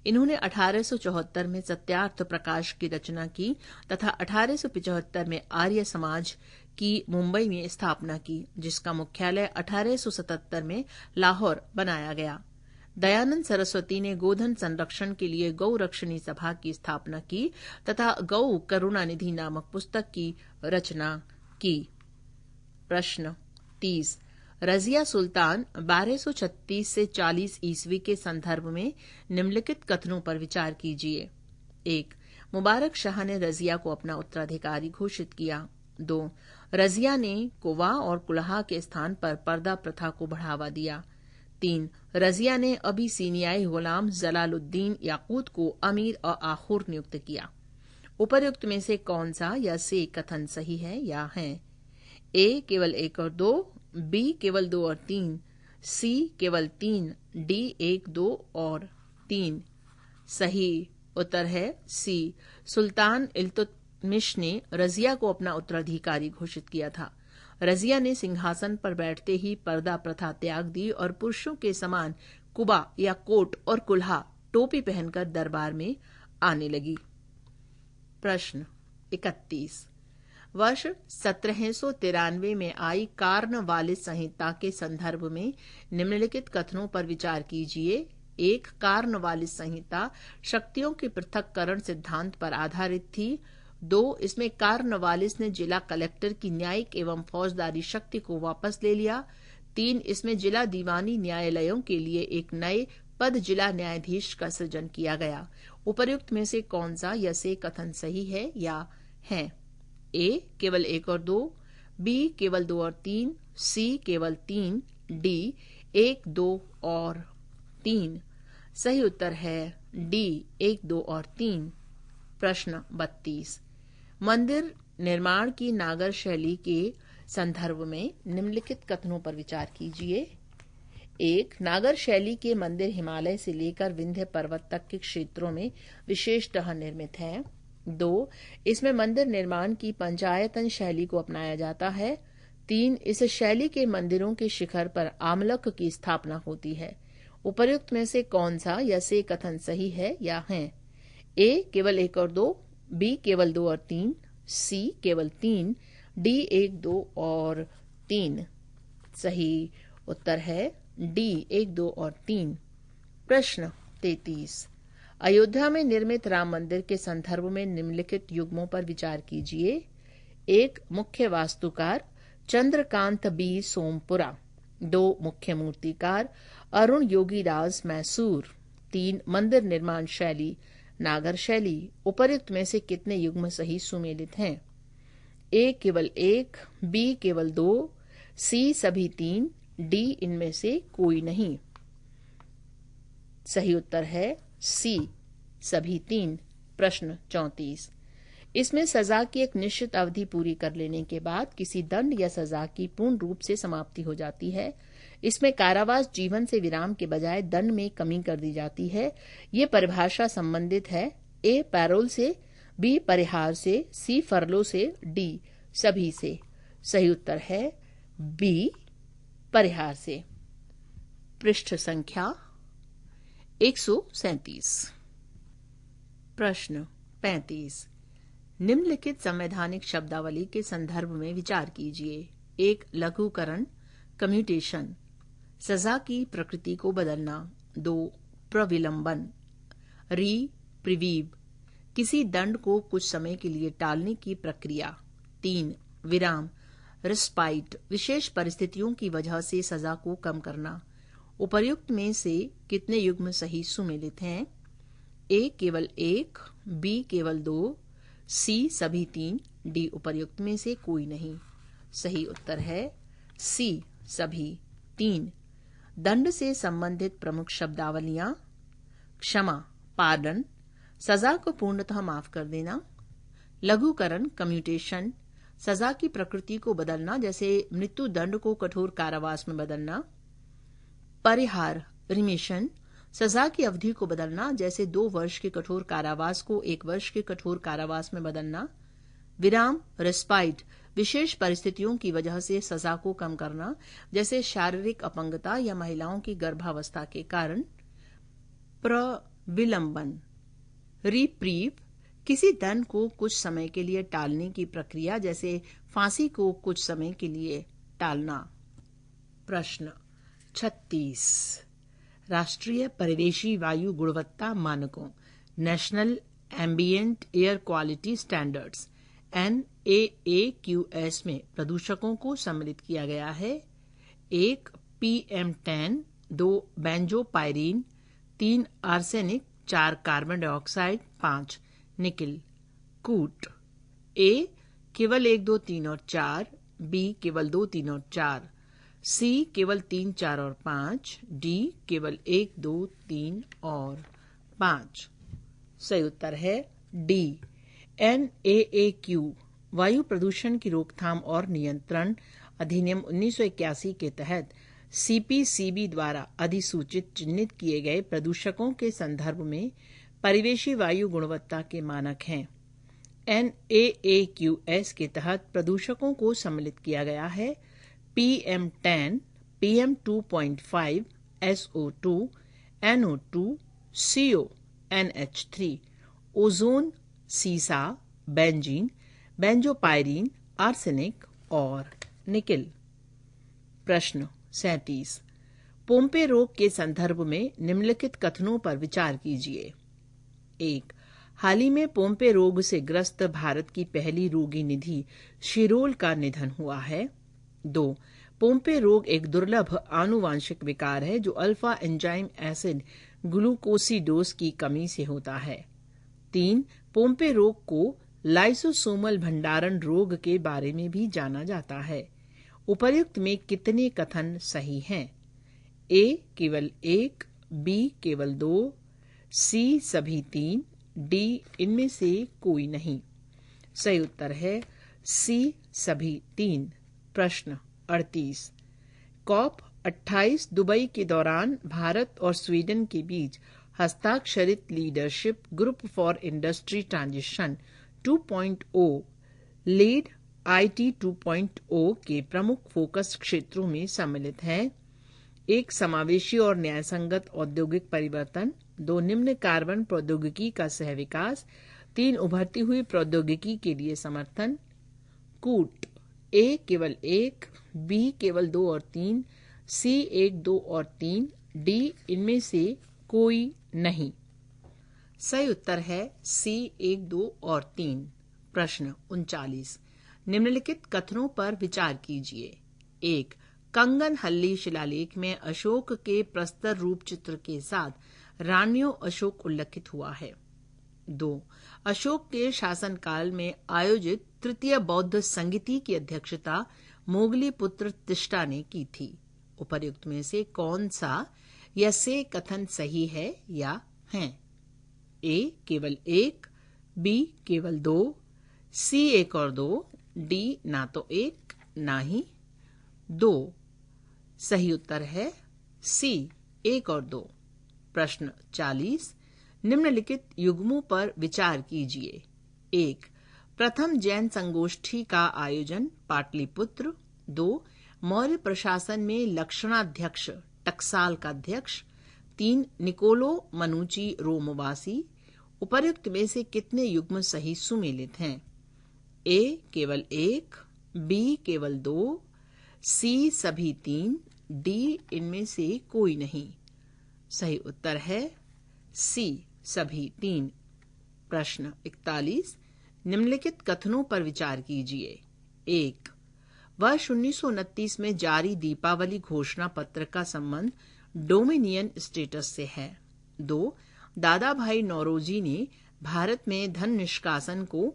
A: इन्होंने 1874 में सत्यार्थ प्रकाश की रचना की तथा 1875 में आर्य समाज की मुंबई में स्थापना की, जिसका मुख्यालय 1877 में लाहौर बनाया गया। दयानंद सरस्वती ने गोधन संरक्षण के लिए गौ रक्षणी सभा की स्थापना की तथा गौ करुणा निधि नामक पुस्तक की रचना की। प्रश्न 30। रजिया सुल्तान 1236 से 40 ईस्वी के संदर्भ में निम्नलिखित कथनों पर विचार कीजिए। 1. मुबारक शाह ने रजिया को अपना उत्तराधिकारी घोषित किया। 2. रजिया ने कुवा और कुल्हा के स्थान पर पर्दा प्रथा को बढ़ावा दिया। 3. रजिया ने अबिसीनियाई गुलाम जलालुद्दीन याकूत को अमीर और आखुर नियुक्त किया। उपर्युक्त में से कौन सा या से कथन सही है या है? ए केवल 1 और 2, बी केवल 2 और 3, सी केवल 3, डी 1, 2 और 3। सही उत्तर है सी। सुल्तान इल्तुतमिश ने रजिया को अपना उत्तराधिकारी घोषित किया था। रजिया ने सिंहासन पर बैठते ही पर्दा प्रथा त्याग दी और पुरुषों के समान कुबा या कोट और कुल्हा टोपी पहनकर दरबार में आने लगी। प्रश्न 31। वर्ष 1793 में आई कार्नवालिस संहिता के संदर्भ में निम्नलिखित कथनों पर विचार कीजिए। 1. कार्नवालिस संहिता शक्तियों के पृथक्करण सिद्धांत पर आधारित थी। 2. इसमें कार्नवालिस ने जिला कलेक्टर की न्यायिक एवं फौजदारी शक्ति को वापस ले लिया। 3. इसमें जिला दीवानी न्यायालयों के लिए एक नए पद जिला न्यायाधीश का सृजन किया गया। उपर्युक्त में से कौन सा या से कथन सही है या है? ए केवल 1 और 2, बी केवल 2 और 3, सी केवल 3, डी 1, 2 और 3। सही उत्तर है डी 1, 2 और 3। प्रश्न 32। मंदिर निर्माण की नागर शैली के संदर्भ में निम्नलिखित कथनों पर विचार कीजिए। 1. नागर शैली के मंदिर हिमालय से लेकर विंध्य पर्वत तक के क्षेत्रों में विशेषतः निर्मित हैं। 2. इसमें मंदिर निर्माण की पंचायतन शैली को अपनाया जाता है। 3. इस शैली के मंदिरों के शिखर पर आमलक की स्थापना होती है। उपर्युक्त में से कौन सा या से कथन सही है या है? ए केवल 1 और 2, बी केवल 2 और 3, सी केवल 3, डी 1, 2 और 3। सही उत्तर है डी 1, 2 और 3। प्रश्न 33। अयोध्या में निर्मित राम मंदिर के संदर्भ में निम्नलिखित युग्मों पर विचार कीजिए। 1. मुख्य वास्तुकार चंद्रकांत बी सोमपुरा। 2. मुख्य मूर्तिकार अरुण योगीराज मैसूर। 3. मंदिर निर्माण शैली नागर शैली। उपर्युक्त में से कितने युग्म सही सुमेलित हैं? ए केवल 1, बी केवल 2, सी सभी 3, डी इनमें से कोई नहीं। सही उत्तर है सी सभी 3। प्रश्न 34। इसमें सजा की एक निश्चित अवधि पूरी कर लेने के बाद किसी दंड या सजा की पूर्ण रूप से समाप्ति हो जाती है। इसमें कारावास जीवन से विराम के बजाय दंड में कमी कर दी जाती है। ये परिभाषा संबंधित है ए पैरोल से, बी परिहार से, सी फरलो से, डी सभी से। सही उत्तर है बी परिहार से। पृष्ठ संख्या 137। प्रश्न 35। निम्नलिखित संवैधानिक शब्दावली के संदर्भ में विचार कीजिए। 1. लघुकरण कम्यूटेशन, सजा की प्रकृति को बदलना। 2. प्रविलंबन रिप्रीवीव, किसी दंड को कुछ समय के लिए टालने की प्रक्रिया। 3. विराम रिस्पाइट, विशेष परिस्थितियों की वजह से सजा को कम करना। उपर्युक्त में से कितने युग्म सही सुमेलित हैं? ए केवल 1, बी केवल 2, सी सभी 3, डी उपर्युक्त में से कोई नहीं। सही उत्तर है सी सभी 3। दंड से संबंधित प्रमुख शब्दावलियां: क्षमा पार्डन, सजा को पूर्णतः माफ कर देना। लघुकरण, कम्यूटेशन, सजा की प्रकृति को बदलना, जैसे मृत्यु दंड को कठोर कारावास में बदलना। परिहार, रिमिशन, सजा की अवधि को बदलना, जैसे 2 वर्ष के कठोर कारावास को 1 वर्ष के कठोर कारावास में बदलना। विराम, रेस्पाइट, विशेष परिस्थितियों की वजह से सजा को कम करना, जैसे शारीरिक अपंगता या महिलाओं की गर्भावस्था के कारण। प्रविलंबन, रिप्रीव, किसी दंड को कुछ समय के लिए टालने की प्रक्रिया, जैसे फांसी को कुछ समय के लिए टालना। प्रश्न 36, राष्ट्रीय परिवेशी वायु गुणवत्ता मानकों national ambient air quality standards NAAQS में प्रदूषकों को सम्मिलित किया गया है। 1 PM10, 2 benzopyrene, 3 arsenic, 4 carbon dioxide, 5 nickel. कूट, A केवल 1, 2, 3 और 4, B केवल 2, 3 और 4, C केवल 3, 4 और 5, D केवल 1, 2, 3 और 5। सही उत्तर है D। NAAQ वायु प्रदूषण की रोकथाम और नियंत्रण अधिनियम 1981 के तहत CPCB द्वारा अधिसूचित चिन्हित किए गए प्रदूषकों के संदर्भ में परिवेशी वायु गुणवत्ता के मानक हैं। NAAQS के तहत प्रदूषकों को सम्मिलित किया गया है PM10, PM2.5, SO2, NO2, CO, NH3, ozone, सीसा, बेंजीन, बेंजोपायरीन, आर्सेनिक और निकिल। प्रश्न 37, पोम्पे रोग के संदर्भ में निम्नलिखित कथनों पर विचार कीजिए। 1. हाल ही में पोम्पे रोग से ग्रस्त भारत की पहली रोगी निधि शिरोल का निधन हुआ है। 2. पोम्पे रोग एक दुर्लभ आनुवांशिक विकार है जो अल्फा एंजाइम एसिड ग्लूकोसिडोज की कमी से होता है। 3. पोम्पे रोग को लाइसोसोमल भंडारण रोग के बारे में भी जाना जाता है। उपर्युक्त में कितने कथन सही हैं? A केवल 1, B केवल 2, C सभी 3, D इनमें से कोई नहीं। सही उत्तर है C सभी 3। प्रश्न 38, COP 28 दुबई के दौरान भारत और स्वीडन के बीच हस्ताक्षरित leadership group for industry transition 2.0 lead IT 2.0 के प्रमुख फोकस क्षेत्रों में सम्मिलित है। 1. समावेशी और न्यायसंगत औद्योगिक परिवर्तन। 2. निम्न कार्बन प्रौद्योगिकी का सहविकास। 3. उभरती हुई प्रौद्योगिकी के लिए समर्थन। कूट, A केवल 1, B केवल 2 और 3, C 1, 2 और 3, D इनमें से कोई नहीं। सही उत्तर है C 1, 2 और 3। प्रश्न 39, निम्नलिखित कथनों पर विचार कीजिए। 1. कंगन हल्ली शिलालेख में अशोक के प्रस्तर रूप चित्र के साथ रानियों अशोक उल्लेखित हुआ है। 2. अशोक के शासनकाल में आयोजित तृतीय बौद्ध संगीति की अध्यक्षता मोगली पुत्र तिष्ठा ने की थी। उपर्युक्त में से कौन सा या से कथन सही है या हैं? A केवल 1, B केवल 2, C 1 और 2, D ना तो 1 ना ही 2। सही उत्तर है C 1 और 2। प्रश्न 40, निम्नलिखित युग्मों पर विचार कीजिए। 1. प्रथम जैन संगोष्ठी का आयोजन पाटलिपुत्र। 2. मौर्य प्रशासन में लक्षणाध्यक्ष टकसाल का अध्यक्ष। 3. निकोलो मनुची रोमवासी। उपर्युक्त में से कितने युग्म सही सुमेलित हैं? A केवल 1, B केवल 2, C सभी 3, D इनमें से कोई नहीं। सही उत्तर है C सभी 3। प्रश्न 41, निम्नलिखित कथनों पर विचार कीजिए। 1. वर्ष 1929 में जारी दीपावली घोषणा पत्र का संबंध डोमिनियन स्टेटस से है। 2. दादा भाई नौरोजी ने भारत में धन निष्कासन को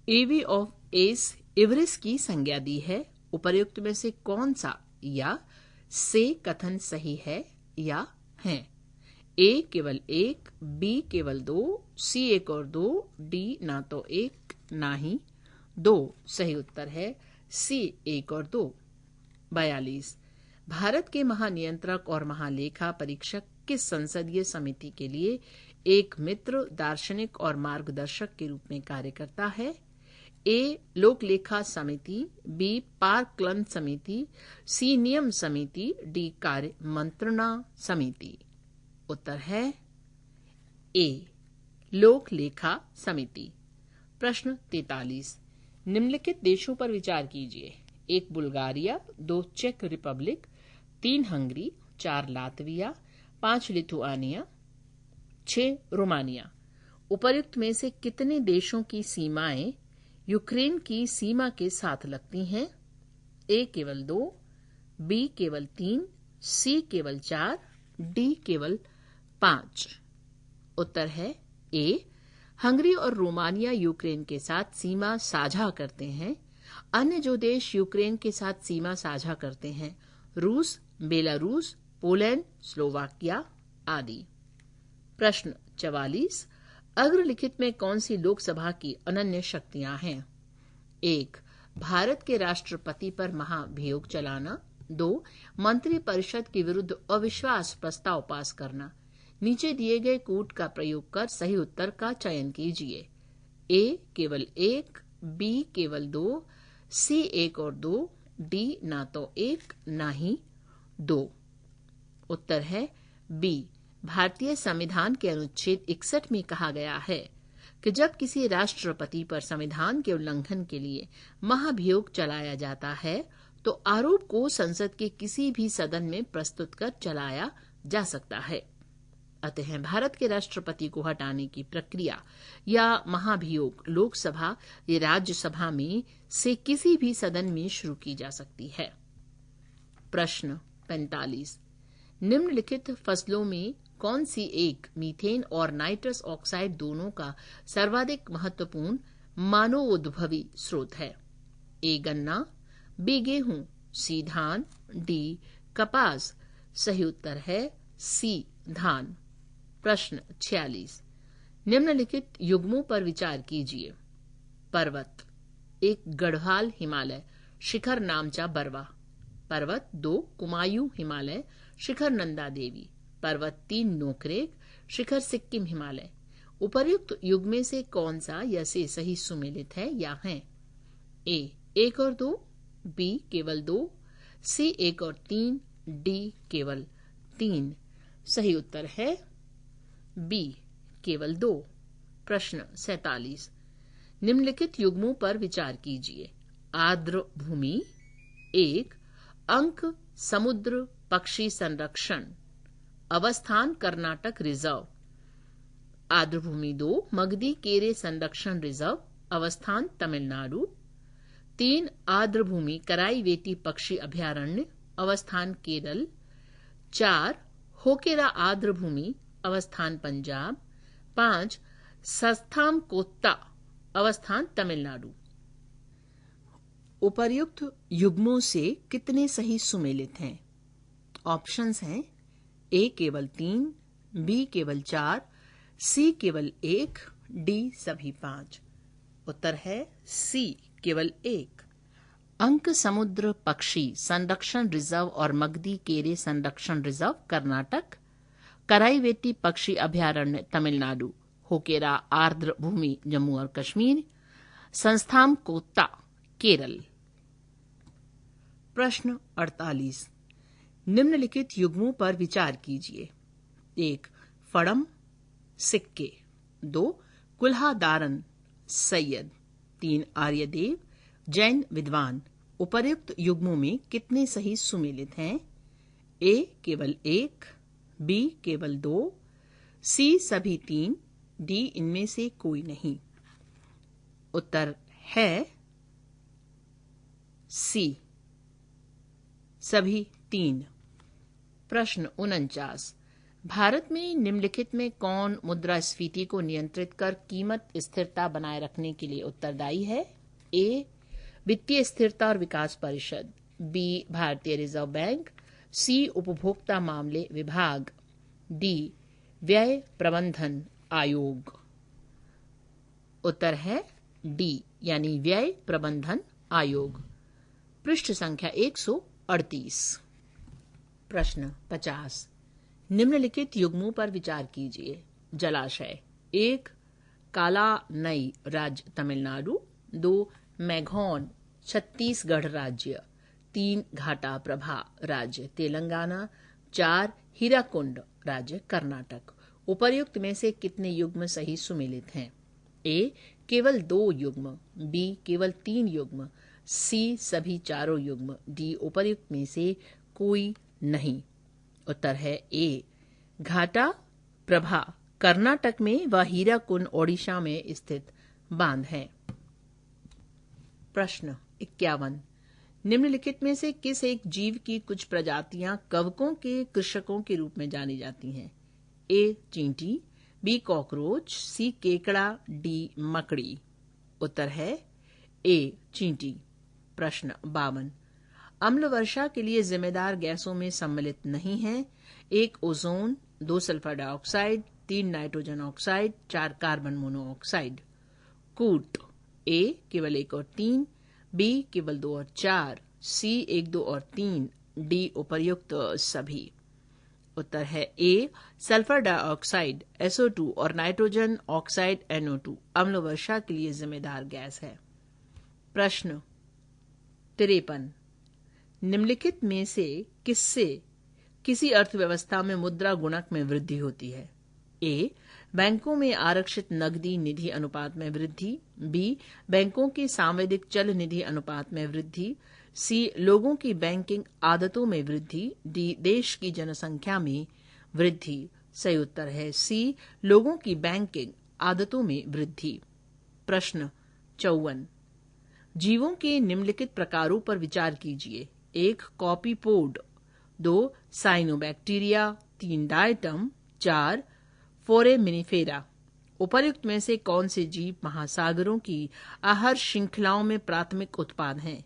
A: एवी ऑफ एस इवरिस की संज्ञा दी है। उपर्युक्त में से कौन सा या से कथन सही है या हैं? ए केवल एक, बी केवल दो, सी एक और दो, डी ना तो एक ना ही दो। सही उत्तर है सी एक और दो। 42। भारत के महानियंत्रक और महालेखा परीक्षक किस संसदीय समिति के लिए एक मित्र, दार्शनिक और मार्गदर्शक के रूप में कार्य करता है? ए लोक लेखा समिति, बी पार्कलन समिति, सी नियम समिति, डी कार्य मंत्रणा समिति। उत्तर है ए लोक लेखा समिति। प्रश्न 43। निम्नलिखित देशों पर विचार कीजिए। 1 बुल्गारिया, 2 चेक Republic, 3 Hungary, 4 Latvia, 5 Lithuania, 6 Romania. उपर्युक्त में से कितने देशों की सीमाएं यूक्रेन की सीमा के साथ लगती हैं? ए केवल 2, बी केवल 3, सी केवल 4, डी केवल 5। उत्तर है ए हंगरी और रोमानिया यूक्रेन के साथ सीमा साझा करते हैं। अन्य जो देश यूक्रेन के साथ सीमा साझा करते हैं रूस, बेलारूस, पोलैंड, स्लोवाकिया आदि। प्रश्न 44। अग्रलिखित में कौन सी लोकसभा की अनन्य शक्तियां हैं? 1 भारत के राष्ट्रपति पर महाभियोग चलाना, 2 मंत्रिपरिषद के विरुद्ध अविश्वास प्रस्ताव पास करना। नीचे दिए गए कूट का प्रयोग कर सही उत्तर का चयन कीजिए। ए केवल 1, बी केवल 2, सी 1 और 2, डी ना तो 1 ना ही 2। उत्तर है बी। भारतीय संविधान के अनुच्छेद 61 में कहा गया है कि जब किसी राष्ट्रपति पर संविधान के उल्लंघन के लिए महाभियोग चलाया जाता है तो आरोप को संसद के किसी भी सदन में प्रस्तुत कर चलाया जा सकता है। अतः भारत के राष्ट्रपति को हटाने की प्रक्रिया या महाभियोग लोकसभा या राज्यसभा में से किसी भी सदन में शुरू की जा सकती है। प्रश्न 45। निम्नलिखित फसलों में कौन सी एक मीथेन और नाइट्रस ऑक्साइड दोनों का सर्वाधिक महत्वपूर्ण मानवोद्भवी स्रोत है? ए गन्ना, बी गेहूं, सी धान, डी कपास। सही उत्तर है सी धान। प्रश्न 46। निम्नलिखित युग्मों पर विचार कीजिए। पर्वत 1 गढ़वाल हिमालय, शिखर नामचा बरवा। पर्वत 2 कुमायूं हिमालय, शिखर नंदा देवी। पर्वत 3 नोकरेक, शिखर सिक्किम हिमालय। उपर्युक्त युग में से कौन सा या से सही सुमेलित है या है? ए 1 और 2, बी केवल 2, सी 1 और 3, डी केवल 3। सही उत्तर है बी केवल 2। प्रश्न 47। निम्नलिखित युग्मों पर विचार कीजिए। आर्द्र भूमि 1 अंक समुद्र पक्षी संरक्षण, अवस्थान कर्नाटक रिजर्व। आर्द्र भूमि 2 मगधी केरे संरक्षण रिजर्व, अवस्थान तमिलनाडु। 3 आर्द्र भूमि कराईवेटी पक्षी अभयारण्य, अवस्थान केरल। 4 होकेरा आर्द्र भूमि, अवस्थान पंजाब। 5 सस्थाम कोत्ता, अवस्थान तमिलनाडु। उपर्युक्त युग्मों से कितने सही सुमेलित हैं? ऑप्शंस हैं ए केवल 3, बी केवल 4, सी केवल 1, डी सभी 5। उत्तर है सी केवल 1। अंक समुद्र पक्षी संरक्षण रिजर्व और मगधी केरे संरक्षण रिजर्व कर्नाटक, कराईवेटी पक्षी अभयारण्य तमिलनाडु, होकेरा आर्द्र भूमि जम्मू और कश्मीर, संस्थाम कोत्ता केरल। प्रश्न 48। निम्नलिखित युग्मों पर विचार कीजिए। 1 फड़म सिक्के, 2 कुल्हा दारन सैयद, 3 आर्यदेव जैन विद्वान। उपर्युक्त युग्मों में कितने सही सुमेलित हैं? ए केवल 1, बी केवल 2, सी सभी 3, डी इनमें से कोई नहीं। उत्तर है सी सभी 3। प्रश्न 49। भारत में निम्नलिखित में कौन मुद्रास्फीति को नियंत्रित कर कीमत स्थिरता बनाए रखने के लिए उत्तरदायी है? ए वित्तीय स्थिरता और विकास परिषद, बी भारतीय रिजर्व बैंक, सी उपभोक्ता मामले विभाग, डी व्यय प्रबंधन आयोग? उत्तर है डी यानी व्यय प्रबंधन आयोग। पृष्ठ संख्या 138। प्रश्न 50। निम्नलिखित युग्मों पर विचार कीजिए। जलाशय: 1 काला नई राज्य तमिलनाडु, 2 मैघोन छत्तीसगढ़ राज्य, 3 घाटा प्रभा राज्य तेलंगाना, 4 हीराकुंड राज्य कर्नाटक। उपर्युक्त में से कितने युग्म सही सुमेलित हैं? ए केवल 2 युग्म, बी केवल 3 युग्म, सी सभी चारों युग्म, डी उपर्युक्त में से कोई नहीं। उत्तर है ए घाटा प्रभा कर्नाटक में व हीराकुंड ओडिशा में स्थित बांध है। प्रश्न 51। निम्नलिखित में से किस एक जीव की कुछ प्रजातियां कवकों के कृषकों के रूप में जानी जाती हैं? ए चींटी, बी कॉकरोच, सी केकड़ा, डी मकड़ी। उत्तर है ए चींटी। प्रश्न 52। अम्ल वर्षा के लिए जिम्मेदार गैसों में सम्मिलित नहीं है? 1 ozone, 2 sulphur dioxide, 3 nitrogen oxide, 4 carbon monoxide. कूट: ए केवल 1 और 3, बी केवल 2 और 4, सी 1, 2 और 3, डी उपर्युक्त सभी। उत्तर है ए सल्फर डाइऑक्साइड SO2 और नाइट्रोजन ऑक्साइड NO2 अम्ल वर्षा के लिए जिम्मेदार गैस है। प्रश्न 53। निम्नलिखित में से किससे किसी अर्थव्यवस्था में मुद्रा गुणक में वृद्धि होती है? ए बैंकों में आरक्षित नकदी निधि अनुपात में वृद्धि, बी बैंकों की सांविधिक चल निधि अनुपात में वृद्धि, सी लोगों की बैंकिंग आदतों में वृद्धि, डी देश की जनसंख्या में वृद्धि। सही उत्तर है सी लोगों की बैंकिंग आदतों में वृद्धि। प्रश्न 54। जीवों के निम्नलिखित प्रकारों पर विचार कीजिए। 1 कॉपीपोड, 2 साइनोबैक्टीरिया, 3 डायटम, 4 फोरेमिनिफेरा। उपर्युक्त में से कौन से जीव महासागरों की आहार श्रृंखलाओं में प्राथमिक उत्पाद हैं?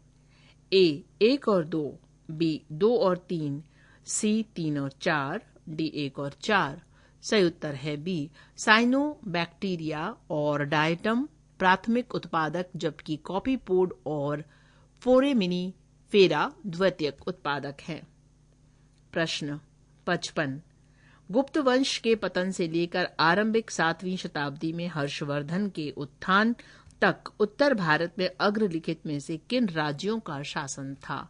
A: ए 1 और 2, बी 2 और 3, सी 3 और 4, डी 1 और 4। सही उत्तर है बी साइनोबैक्टीरिया और डायटम प्राथमिक उत्पादक, जबकि कॉपीपोड और फोरेमिनिफेरा द्वितीयक उत्पादक हैं। प्रश्न 55। गुप्त वंश के पतन से लेकर आरंभिक 7वीं शताब्दी में हर्षवर्धन के उत्थान तक उत्तर भारत में अग्रलिखित में से किन राज्यों का शासन था?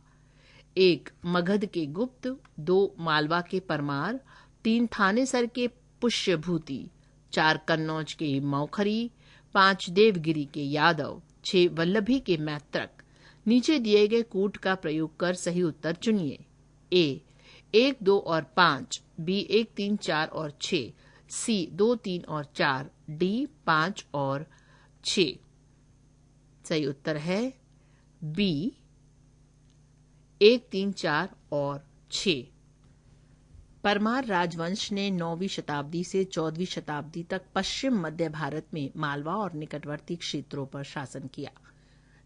A: 1 मगध के गुप्त, 2 मालवा के परमार, 3 थानेसर के पुष्यभूति, 4 कन्नौज के मौखरी, 5 देवगिरी के यादव, 6 वल्लभी के मैत्रक। नीचे दिए गए कूट का प्रयोग कर सही उत्तर चुनिए। ए 1, 2 और 5, बी 1, 3, 4 और 6, सी 2, 3 और 4, डी 5 और 6। सही उत्तर है बी 1, 3, 4 और 6। परमार राजवंश ने 9वीं शताब्दी से 14वीं शताब्दी तक पश्चिम मध्य भारत में मालवा और निकटवर्ती क्षेत्रों पर शासन किया।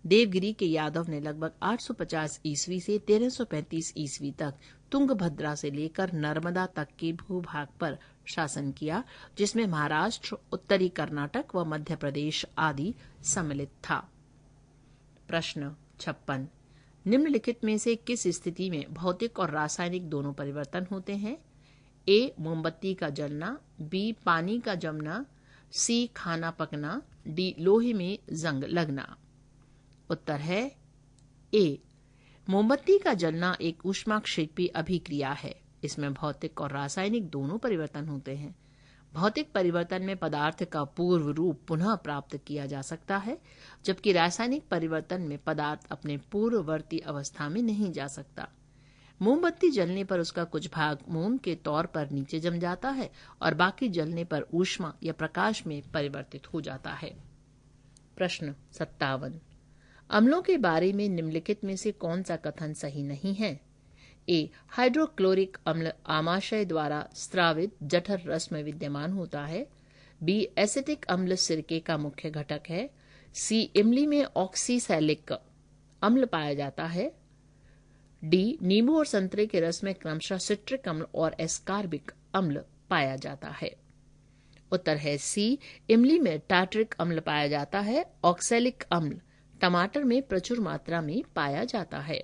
A: देवगिरी के यादव ने लगभग 850 ईस्वी से 1335 ईस्वी तक तुंगभद्रा से लेकर नर्मदा तक के भूभाग पर शासन किया, जिसमें महाराष्ट्र, उत्तरी कर्नाटक व मध्य प्रदेश आदि सम्मिलित था। प्रश्न 56। निम्नलिखित में से किस स्थिति में भौतिक और रासायनिक दोनों परिवर्तन होते हैं? ए मोमबत्ती का जलना, बी पानी का जमना, सी खाना पकना, डी लोहे में जंग लगना। उत्तर है ए मोमबत्ती का जलना एक ऊष्माक्षेपी अभिक्रिया है। इसमें भौतिक और रासायनिक दोनों परिवर्तन होते हैं। भौतिक परिवर्तन में पदार्थ का पूर्व रूप पुनः प्राप्त किया जा सकता है, जबकि रासायनिक परिवर्तन में पदार्थ अपने पूर्ववर्ती अवस्था में नहीं जा सकता। मोमबत्ती जलने पर उसका कुछ भाग मोम के तौर पर नीचे जम जाता है और बाकी जलने पर ऊष्मा या प्रकाश में परिवर्तित हो जाता है। प्रश्न 57। अम्लों के बारे में निम्नलिखित में से कौन सा कथन सही नहीं है? ए हाइड्रोक्लोरिक अम्ल आमाशय द्वारा स्रावित जठर रस में विद्यमान होता है, बी एसिटिक अम्ल सिरके का मुख्य घटक है, सी इमली में ऑक्सीसैलिक अम्ल पाया जाता है, डी नींबू और संतरे के रस में क्रमशः सिट्रिक अम्ल और एस्कार्बिक अम्ल पाया जाता है। उत्तर है सी, इमली में टार्टरिक अम्ल पाया जाता है। ऑक्सैलिक अम्ल टमाटर में प्रचुर मात्रा में पाया जाता है।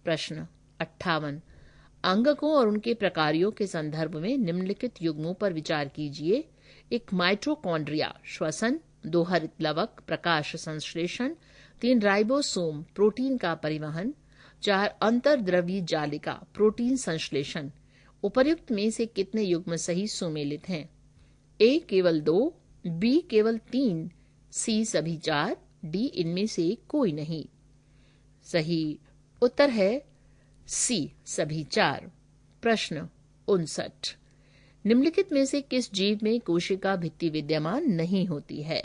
A: प्रश्न 58, अंगकों और उनके प्रकारों के संदर्भ में निम्नलिखित युग्मों पर विचार कीजिए। एक माइटोकॉन्ड्रिया श्वसन, 2 हरित लवक प्रकाश संश्लेषण, 3 राइबोसोम प्रोटीन का परिवहन, 4 अंतर्द्रव्यी जालिका प्रोटीन संश्लेषण। उपर्युक्त में से कितने युग्म सही सुमेलित हैं? ए केवल 2, बी केवल 3, सी सभी 4, डी इनमें से कोई नहीं। सही उत्तर है सी सभी 4। प्रश्न 59, निम्नलिखित में से किस जीव में कोशिका भित्ति विद्यमान नहीं होती है?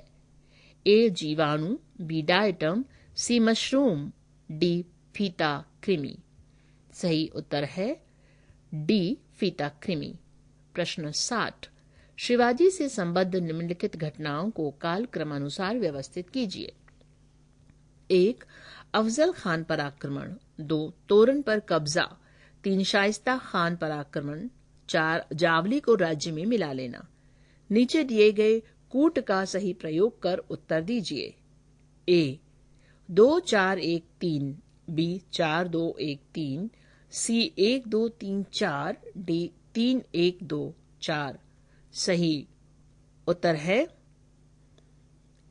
A: ए जीवाणु, बी डायटम, सी मशरूम, डी फीता कृमि। सही उत्तर है डी फीता कृमि। प्रश्न 60, शिवाजी से संबद्ध निम्नलिखित घटनाओं को कालक्रमानुसार व्यवस्थित कीजिए। 1 अफजल खान पर आक्रमण, 2 तोरन पर कब्जा, 3 शाइस्ता खान पर आक्रमण, 4 जावली को राज्य में मिला लेना। नीचे दिए गए कूट का सही प्रयोग कर उत्तर दीजिए। ए 2 4 1 3, बी 4 2 1 3, सी 1 2 3 4, डी 3 1 2 4। सही उत्तर है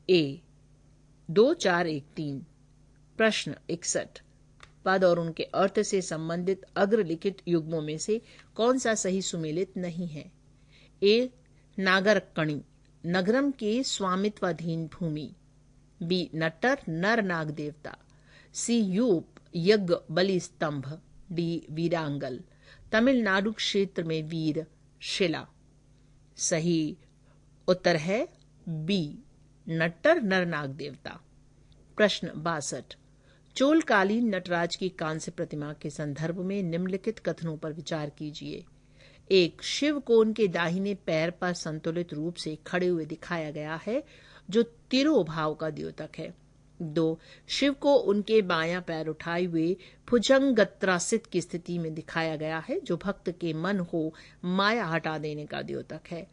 A: ए 2 4 1 3। प्रश्न 61, पद और उनके अर्थ से संबंधित अग्रलिखित युग्मों में से कौन सा सही सुमेलित नहीं है? ए नागरकणी, नगरम के स्वामित्वाधीन भूमि, बी नट्टर नर नाग देवता, सी यूप यज्ञ बलि स्तंभ, डी वीरांगल तमिलनाडु क्षेत्र में वीर शिला। सही उत्तर है बी नट्टर नर नाग देवता। प्रश्न 62, चोलकालीन नटराज की कांस्य प्रतिमा के संदर्भ में निम्नलिखित कथनों पर विचार कीजिए। 1 शिव को उनके दाहिने पैर पर संतुलित रूप से खड़े हुए दिखाया गया है, जो तिरोभाव का द्योतक है। 2 शिव को उनके बायां पैर उठाए हुए भुजंगत्रासित की स्थिति में दिखाया गया है, जो भक्त के मन हो माया हटा देने का द्योतक है।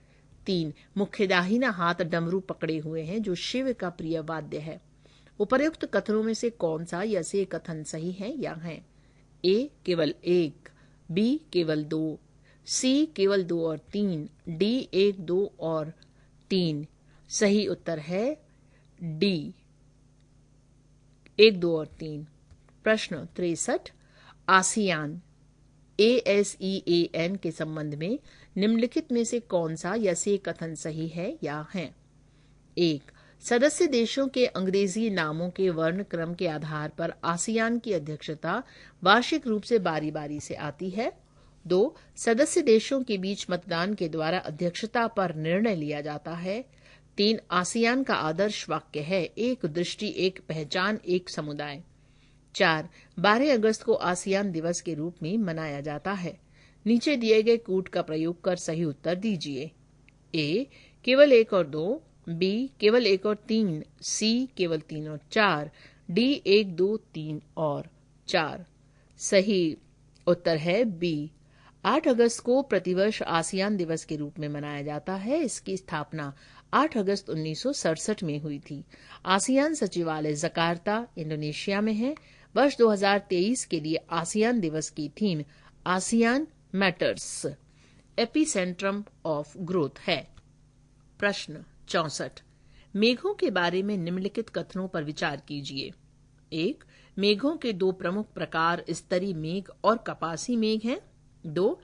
A: 3 मुख्य दाहिना हाथ डमरू पकड़े हुए हैं, जो शिव का प्रिय वाद्य है। उपर्युक्त कथनों में से कौन सा या से कथन सही है या है? ए केवल 1, बी केवल 2, सी केवल 2 और 3, डी 1 2 और 3। सही उत्तर है डी 1 2 और 3। प्रश्न 63, आसियान ASEAN के संबंध में निम्नलिखित में से कौन सा या से कथन सही है या है? 1 सदस्य देशों के अंग्रेजी नामों के वर्ण क्रम के आधार पर आसियान की अध्यक्षता वार्षिक रूप से बारी बारी से आती है। 2 सदस्य देशों के बीच मतदान के द्वारा अध्यक्षता पर निर्णय लिया जाता है। 3 आसियान का आदर्श वाक्य है, एक दृष्टि, एक पहचान, एक समुदाय। 4 12 अगस्त को आसियान दिवस के रूप में मनाया जाता है। नीचे दिए गए कूट का प्रयोग कर सही उत्तर दीजिए। ए केवल 1 और 2, बी केवल 1 और 3, सी केवल 3 और 4, डी 1 2 3 और 4। सही उत्तर है बी 8 अगस्त को प्रतिवर्ष आसियान दिवस के रूप में मनाया जाता है। इसकी स्थापना 8 अगस्त 1967 में हुई थी। आसियान सचिवालय जकार्ता, इंडोनेशिया में है। वर्ष 2023 के लिए आसियान दिवस की theme ASEAN matters, epicentrum of growth है। प्रश्न 64, मेघों के बारे में निम्नलिखित कथनों पर विचार कीजिए। 1 मेघों के 2 प्रमुख प्रकार स्तरीय मेघ और कपासी मेघ हैं। 2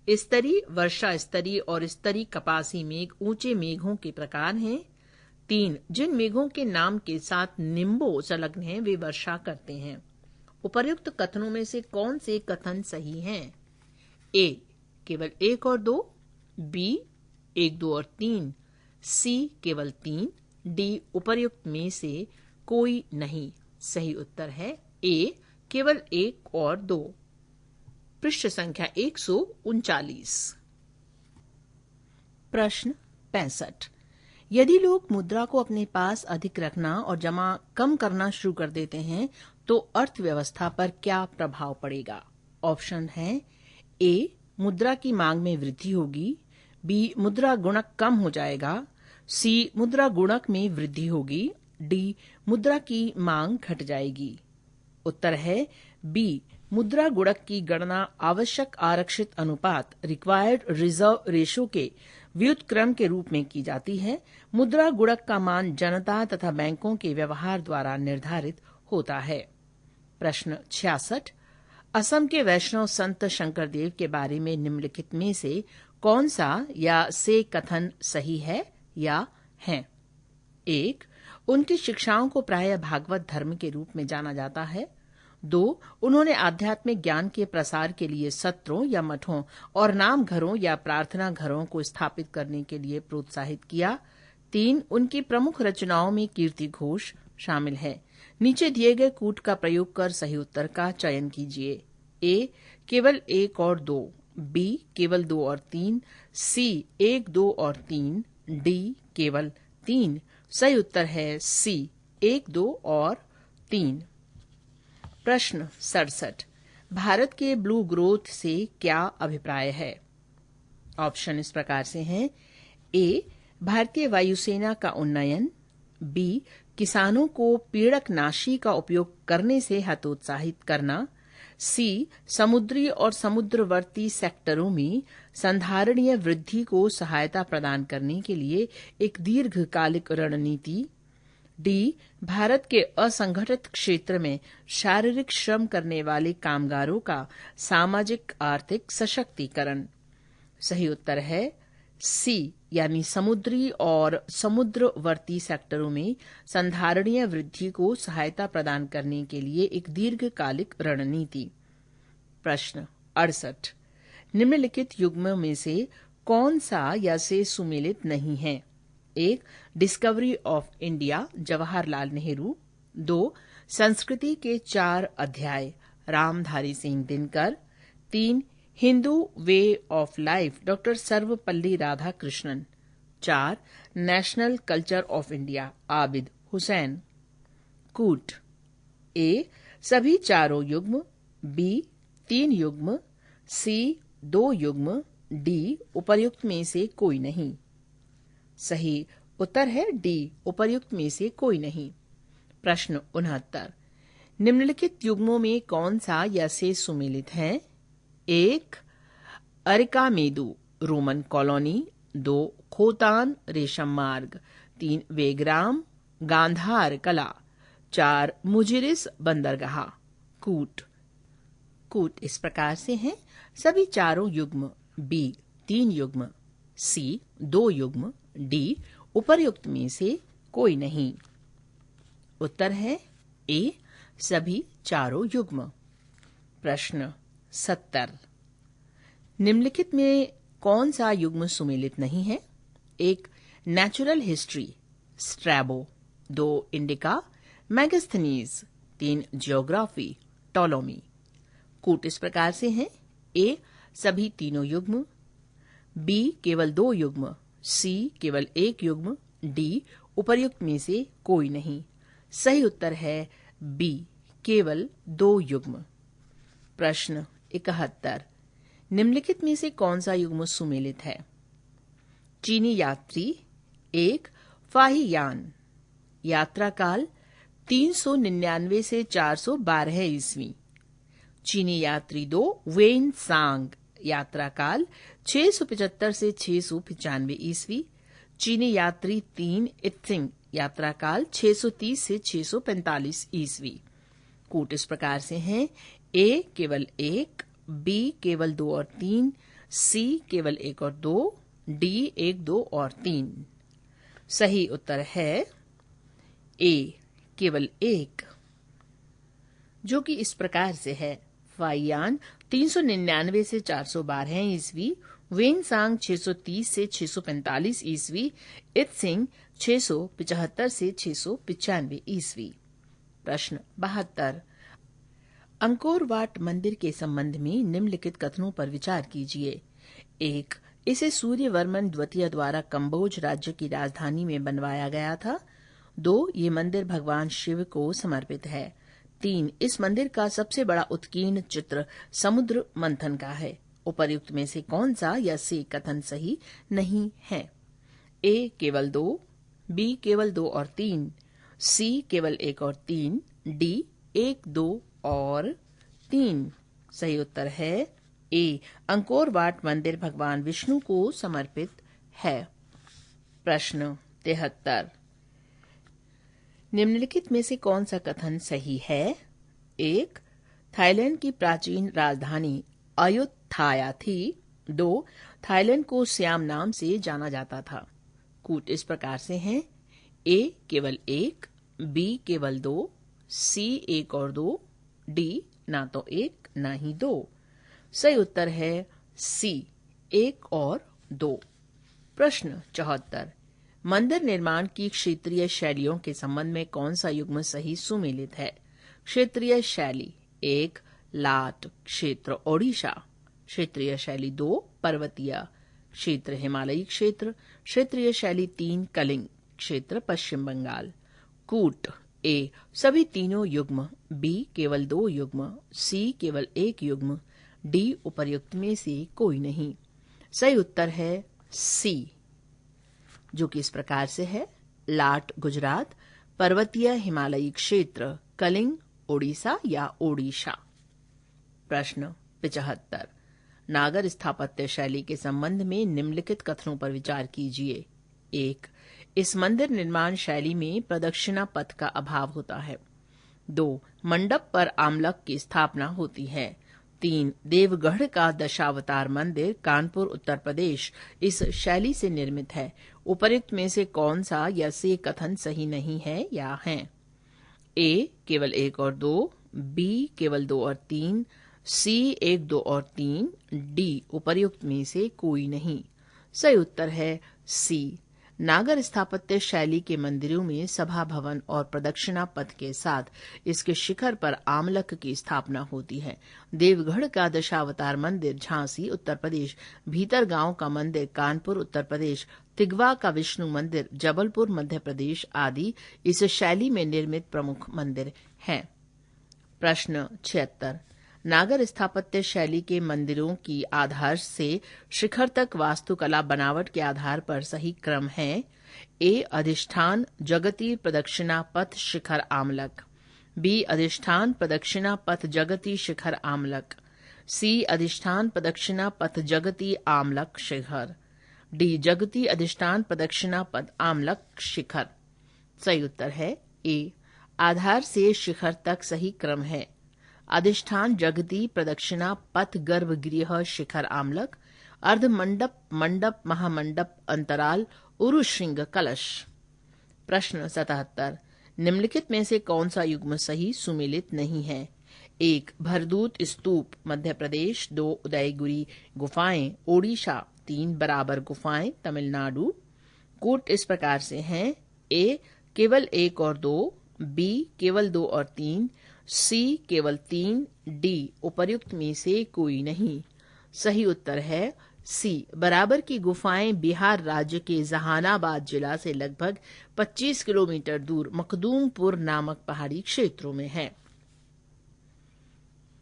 A: स्तरीय, वर्षा स्तरीय और स्तरीय कपासी मेघ ऊंचे मेघों के प्रकार हैं। 3 जिन मेघों के नाम के साथ निम्बो संलग्न हैं, वे वर्षा करते हैं। उपर्युक्त कथनों में से कौन से कथन सही हैं? ए केवल 1 और 2, बी 1 2 और 3, सी केवल 3, डी उपर्युक्त में से कोई नहीं। सही उत्तर है ए केवल 1 और 2। पृष्ठ संख्या 139। प्रश्न 65, यदि लोग मुद्रा को अपने पास अधिक रखना और जमा कम करना शुरू कर देते हैं तो अर्थव्यवस्था पर क्या प्रभाव पड़ेगा? ऑप्शन है, ए मुद्रा की मांग में वृद्धि होगी, बी मुद्रा गुणक कम हो जाएगा, सी मुद्रा गुणक में वृद्धि होगी, डी मुद्रा की मांग घट जाएगी। उत्तर है बी मुद्रा गुणक की गणना आवश्यक आरक्षित अनुपात रिक्वायर्ड रिजर्व रेशो के व्युत्क्रम के रूप में की जाती है। मुद्रा गुणक का मान जनता तथा बैंकों के व्यवहार द्वारा निर्धारित होता है। प्रश्न 66। असम के वैष्णव संत शंकरदेव के बारे में निम्नलिखित में से कौन सा या से कथन सही है या है? 1. उनकी शिक्षाओं को प्रायः भागवत धर्म के रूप में जाना जाता है। 2. उन्होंने आध्यात्मिक ज्ञान के प्रसार के लिए सत्रों या मठों और नाम घरों या प्रार्थना घरों को स्थापित करने के लिए प्रोत्साहित किया। 3. उनकी प्रमुख रचनाओं में कीर्ति घोष शामिल है। नीचे दिए गए कूट का प्रयोग कर सही उत्तर का चयन कीजिए। ए केवल 1 और 2, बी केवल 2 और 3, सी 1, 2 और 3, डी केवल 3। सही उत्तर है सी 1, 2 और 3। प्रश्न 67। भारत के ब्लू ग्रोथ से क्या अभिप्राय है? ऑप्शन इस प्रकार से हैं। ए भारतीय वायुसेना का उन्नयन, बी किसानों को पीड़कनाशी का उपयोग करने से हतोत्साहित करना, सी समुद्री और समुद्रवर्ती सेक्टरों में संधारणीय वृद्धि को सहायता प्रदान करने के लिए एक दीर्घकालिक रणनीति, डी भारत के असंगठित क्षेत्र में शारीरिक श्रम करने वाले कामगारों का सामाजिक आर्थिक सशक्तिकरण। सही उत्तर है सी यानी समुद्री और समुद्रवर्ती सेक्टरों में संधारणीय वृद्धि को सहायता प्रदान करने के लिए एक दीर्घकालिक रणनीति। प्रश्न 68। निम्नलिखित युग्मों में से कौन सा या से सुमेलित नहीं है? 1. Discovery of India Jawaharlal Nehru, 2. संस्कृति के 4 अध्याय Ramdhari Singh Dinkar, 3. Hindu way of life doctor Sarvepalli Radhakrishnan, 4. National culture of India Abid Hussain. कूट। ए सभी चारों युग्म, बी 3 युग्म, सी 2 युग्म, डी उपर्युक्त में से कोई नहीं। सही उत्तर है डी उपर्युक्त में से कोई नहीं। प्रश्न 69। निम्नलिखित युग्मों में कौन सा या से सुमेलित है? 1. अरिकामेदु रोमन कॉलोनी, 2. खोतान रेशम मार्ग, 3. वेग्राम गांधार कला, 4. मुजिरिस बंदरगाह। कूट इस प्रकार से हैं। सभी चारों युग्म, बी 3 युग्म, सी 2 युग्म, डी उपर्युक्त में से कोई नहीं। उत्तर है ए सभी चारों युग्म। प्रश्न 70। निम्नलिखित में कौन सा युग्म सुमेलित नहीं है? 1. Natural History Strabo, 2. Indica Megasthenes, 3. Geography Ptolemy. कूट इस प्रकार से हैं। ए सभी तीनों युग्म, बी केवल 2 युग्म, सी केवल 1 युग्म, डी उपर्युक्त में से कोई नहीं। सही उत्तर है बी केवल 2 युग्म। प्रश्न 71। निम्नलिखित में से कौन सा युग्म सुमेलित है? चीनी यात्री 1. फाहियान, यात्रा काल 399 से 412 ईस्वी। चीनी यात्री 2. वेन सांग, यात्रा काल 675 से 695 ईस्वी। चीनी यात्री 3. इत्सिंग, यात्रा काल 630 से 645 ईस्वी। कूट इस प्रकार से हैं। ए केवल 1, बी केवल 2 और 3, सी केवल 1 और 2, डी 1, 2 और 3। सही उत्तर है ए केवल 1, जो कि इस प्रकार से है। फाइयान 399 से 412 ईस्वी, वेनसांग 630 से 645 ईस्वी, इत्सिंग 675 से 695 ईस्वी। प्रश्न 72। अंकोर वाट मंदिर के संबंध में निम्नलिखित कथनों पर विचार कीजिए। 1. इसे सूर्यवर्मन द्वितीय द्वारा कंबोज राज्य की राजधानी में बनवाया गया था। 2. ये मंदिर भगवान शिव को समर्पित है। 3. इस मंदिर का सबसे बड़ा उत्कीर्ण चित्र समुद्र मंथन का है। उपर्युक्त में से कौन सा या से कथन सही नहीं है? ए केवल 2, बी केवल 2 और 3, सी केवल 1 और 3, डी 1, 2 और 3। सही उत्तर है ए, अंकोर वाट मंदिर भगवान विष्णु को समर्पित है। प्रश्न 73, निम्नलिखित में से कौन सा कथन सही है? 1, थाईलैंड की प्राचीन राजधानी अयुत्थाया थी। 2, थाईलैंड को सियाम नाम से जाना जाता था। कूट इस प्रकार से हैं: ए केवल 1, बी केवल 2, सी 1 और 2, डी ना तो 1 ना ही 2। सही उत्तर है सी, 1 और 2। प्रश्न 74, मंदिर निर्माण की क्षेत्रीय शैलियों के संबंध में कौन सा युग्म सही सुमेलित है? क्षेत्रीय शैली 1, लाट क्षेत्र ओडिशा। क्षेत्रीय शैली 2, पर्वतीय क्षेत्र हिमालयी क्षेत्र। क्षेत्रीय शैली 3, कलिंग क्षेत्र पश्चिम बंगाल। कूट ए, सभी तीनों युग्म। बी केवल 2 युग्म। सी केवल 1 युग्म। डी उपर्युक्त में से कोई नहीं। सही उत्तर है सी, जो कि इस प्रकार से है: लाट गुजरात, पर्वतीय हिमालयी क्षेत्र, कलिंग ओडिशा या ओडिशा। प्रश्न 75, नागर स्थापत्य शैली के संबंध में निम्नलिखित कथनों पर विचार कीजिए। 1, इस मंदिर निर्माण शैली में प्रदक्षिणा पथ का अभाव होता है। 2, मंडप पर आमलक की स्थापना होती है। 3, देवगढ़ का दशावतार मंदिर कानपुर उत्तर प्रदेश इस शैली से निर्मित है। उपर्युक्त में से कौन सा या से कथन सही नहीं है या है? ए केवल 1 और 2, बी केवल 2 और 3, सी 1, 2 और 3, डी उपर्युक्त में से कोई नहीं। सही उत्तर है सी, नागर स्थापत्य शैली के मंदिरों में सभा भवन और प्रदक्षिणा पथ के साथ इसके शिखर पर आमलक की स्थापना होती है। देवगढ़ का दशावतार मंदिर झांसी उत्तर प्रदेश, भीतर गांव का मंदिर कानपुर उत्तर प्रदेश, तिगवा का विष्णु मंदिर जबलपुर मध्य प्रदेश आदि इस शैली में निर्मित प्रमुख मंदिर हैं। प्रश्न 76, नागर स्थापत्य शैली के मंदिरों की आधार से शिखर तक वास्तुकला बनावट के आधार पर सही क्रम है। ए अधिष्ठान जगती प्रदक्षिणा पथ शिखर आमलक। बी अधिष्ठान प्रदक्षिणा पथ जगती शिखर आमलक। सी अधिष्ठान प्रदक्षिणा पथ जगती आमलक शिखर। डी जगती अधिष्ठान प्रदक्षिणा पथ आमलक शिखर। सही उत्तर है ए, आधार से शिखर तक सही क्रम है। अधिष्ठान जगती प्रदक्षिणा पथ गर्भगृह शिखर आमलक, अर्ध मंडप मंडप महामंडप अंतराल उरुश्रृंग कलश। प्रश्न 77, निम्नलिखित में से कौन सा युग्म सही सुमेलित नहीं है? 1, भरदूत स्तूप मध्य प्रदेश। 2, उदयगिरी गुफाएं ओडिशा। 3, बराबर गुफाएं तमिलनाडु। कूट इस प्रकार से हैं: ए केवल 1 और 2, बी केवल 2 और 3, सी केवल 3, डी उपर्युक्त में से कोई नहीं। सही उत्तर है सी, बराबर की गुफाएं बिहार राज्य के जहानाबाद जिला से लगभग 25 किलोमीटर दूर मखदूमपुर नामक पहाड़ी क्षेत्रों में है।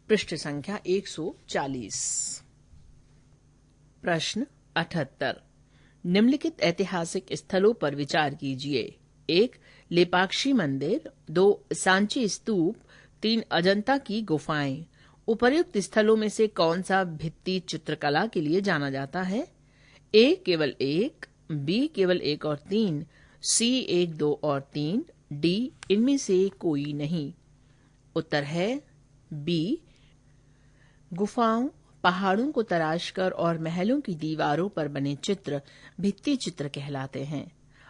A: पृष्ठ संख्या 140। प्रश्न 78, निम्नलिखित ऐतिहासिक स्थलों पर विचार कीजिए। 1, लेपाक्षी मंदिर। 2, सांची स्तूप। 3, अजंता की गुफाएं। उपर्युक्त स्थलों में से कौन सा भित्ति चित्रकला के लिए जाना जाता है? ए केवल 1, बी केवल 1 और 3, सी 1, 2 और 3, डी इनमें से कोई नहीं। उत्तर है बी, गुफाओं, पहाड़ों को तराशकर और महलों की दीवारों पर बने चित्र भित्ति चित्र कहलाते हैं।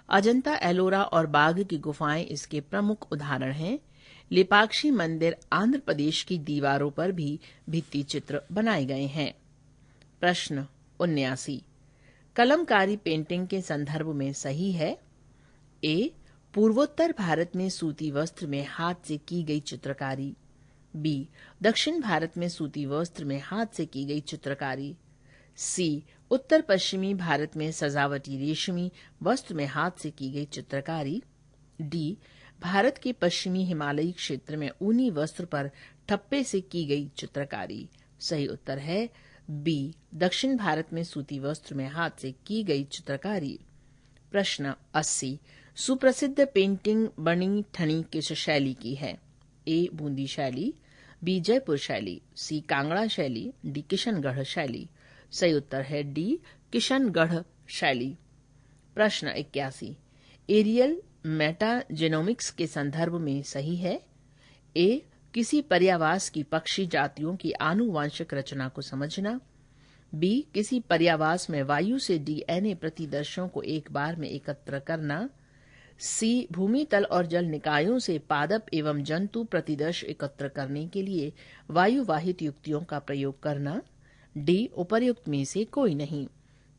A: अजंता, एलोरा और बाघ की गुफाएं इसके प्रमुख उदाहरण हैं। लेपाक्षी मंदिर आंध्र प्रदेश की दीवारों पर भी भित्ति चित्र बनाए गए हैं। प्रश्न 79, कलमकारी पेंटिंग के संदर्भ में सही है? ए, पूर्वोत्तर भारत में सूती वस्त्र में हाथ से की गई चित्रकारी। बी, दक्षिण भारत में सूती वस्त्र में हाथ से की गई चित्रकारी। सी, उत्तर पश्चिमी भारत में सजावटी रेशमी वस्त्र में हाथ से की गई चित्रकारी। डी, भारत के पश्चिमी हिमालयी क्षेत्र में ऊनी वस्त्र पर ठप्पे से की गई चित्रकारी। सही उत्तर है बी दक्षिण भारत में सूती वस्त्र में हाथ से की गई चित्रकारी। प्रश्न 80 सुप्रसिद्ध पेंटिंग बनी ठनी किस शैली की है? ए बूंदी शैली, बी जयपुर शैली, सी कांगड़ा शैली, डी किशनगढ़ शैली। सही उत्तर है डी किशनगढ़ शैली। प्रश्न 81 एरियल मेटाजेनोमिक्स के संदर्भ में सही है? ए किसी पर्यावास की पक्षी जातियों की आनुवांशिक रचना को समझना, बी किसी पर्यावास में वायु से डीएनए प्रतिदर्शों को एक बार में एकत्र करना, सी भूमि तल और जल निकायों से पादप एवं जंतु प्रतिदर्श एकत्र करने के लिए वायुवाहित युक्तियों का प्रयोग करना, डी उपर्युक्त में से कोई नहीं।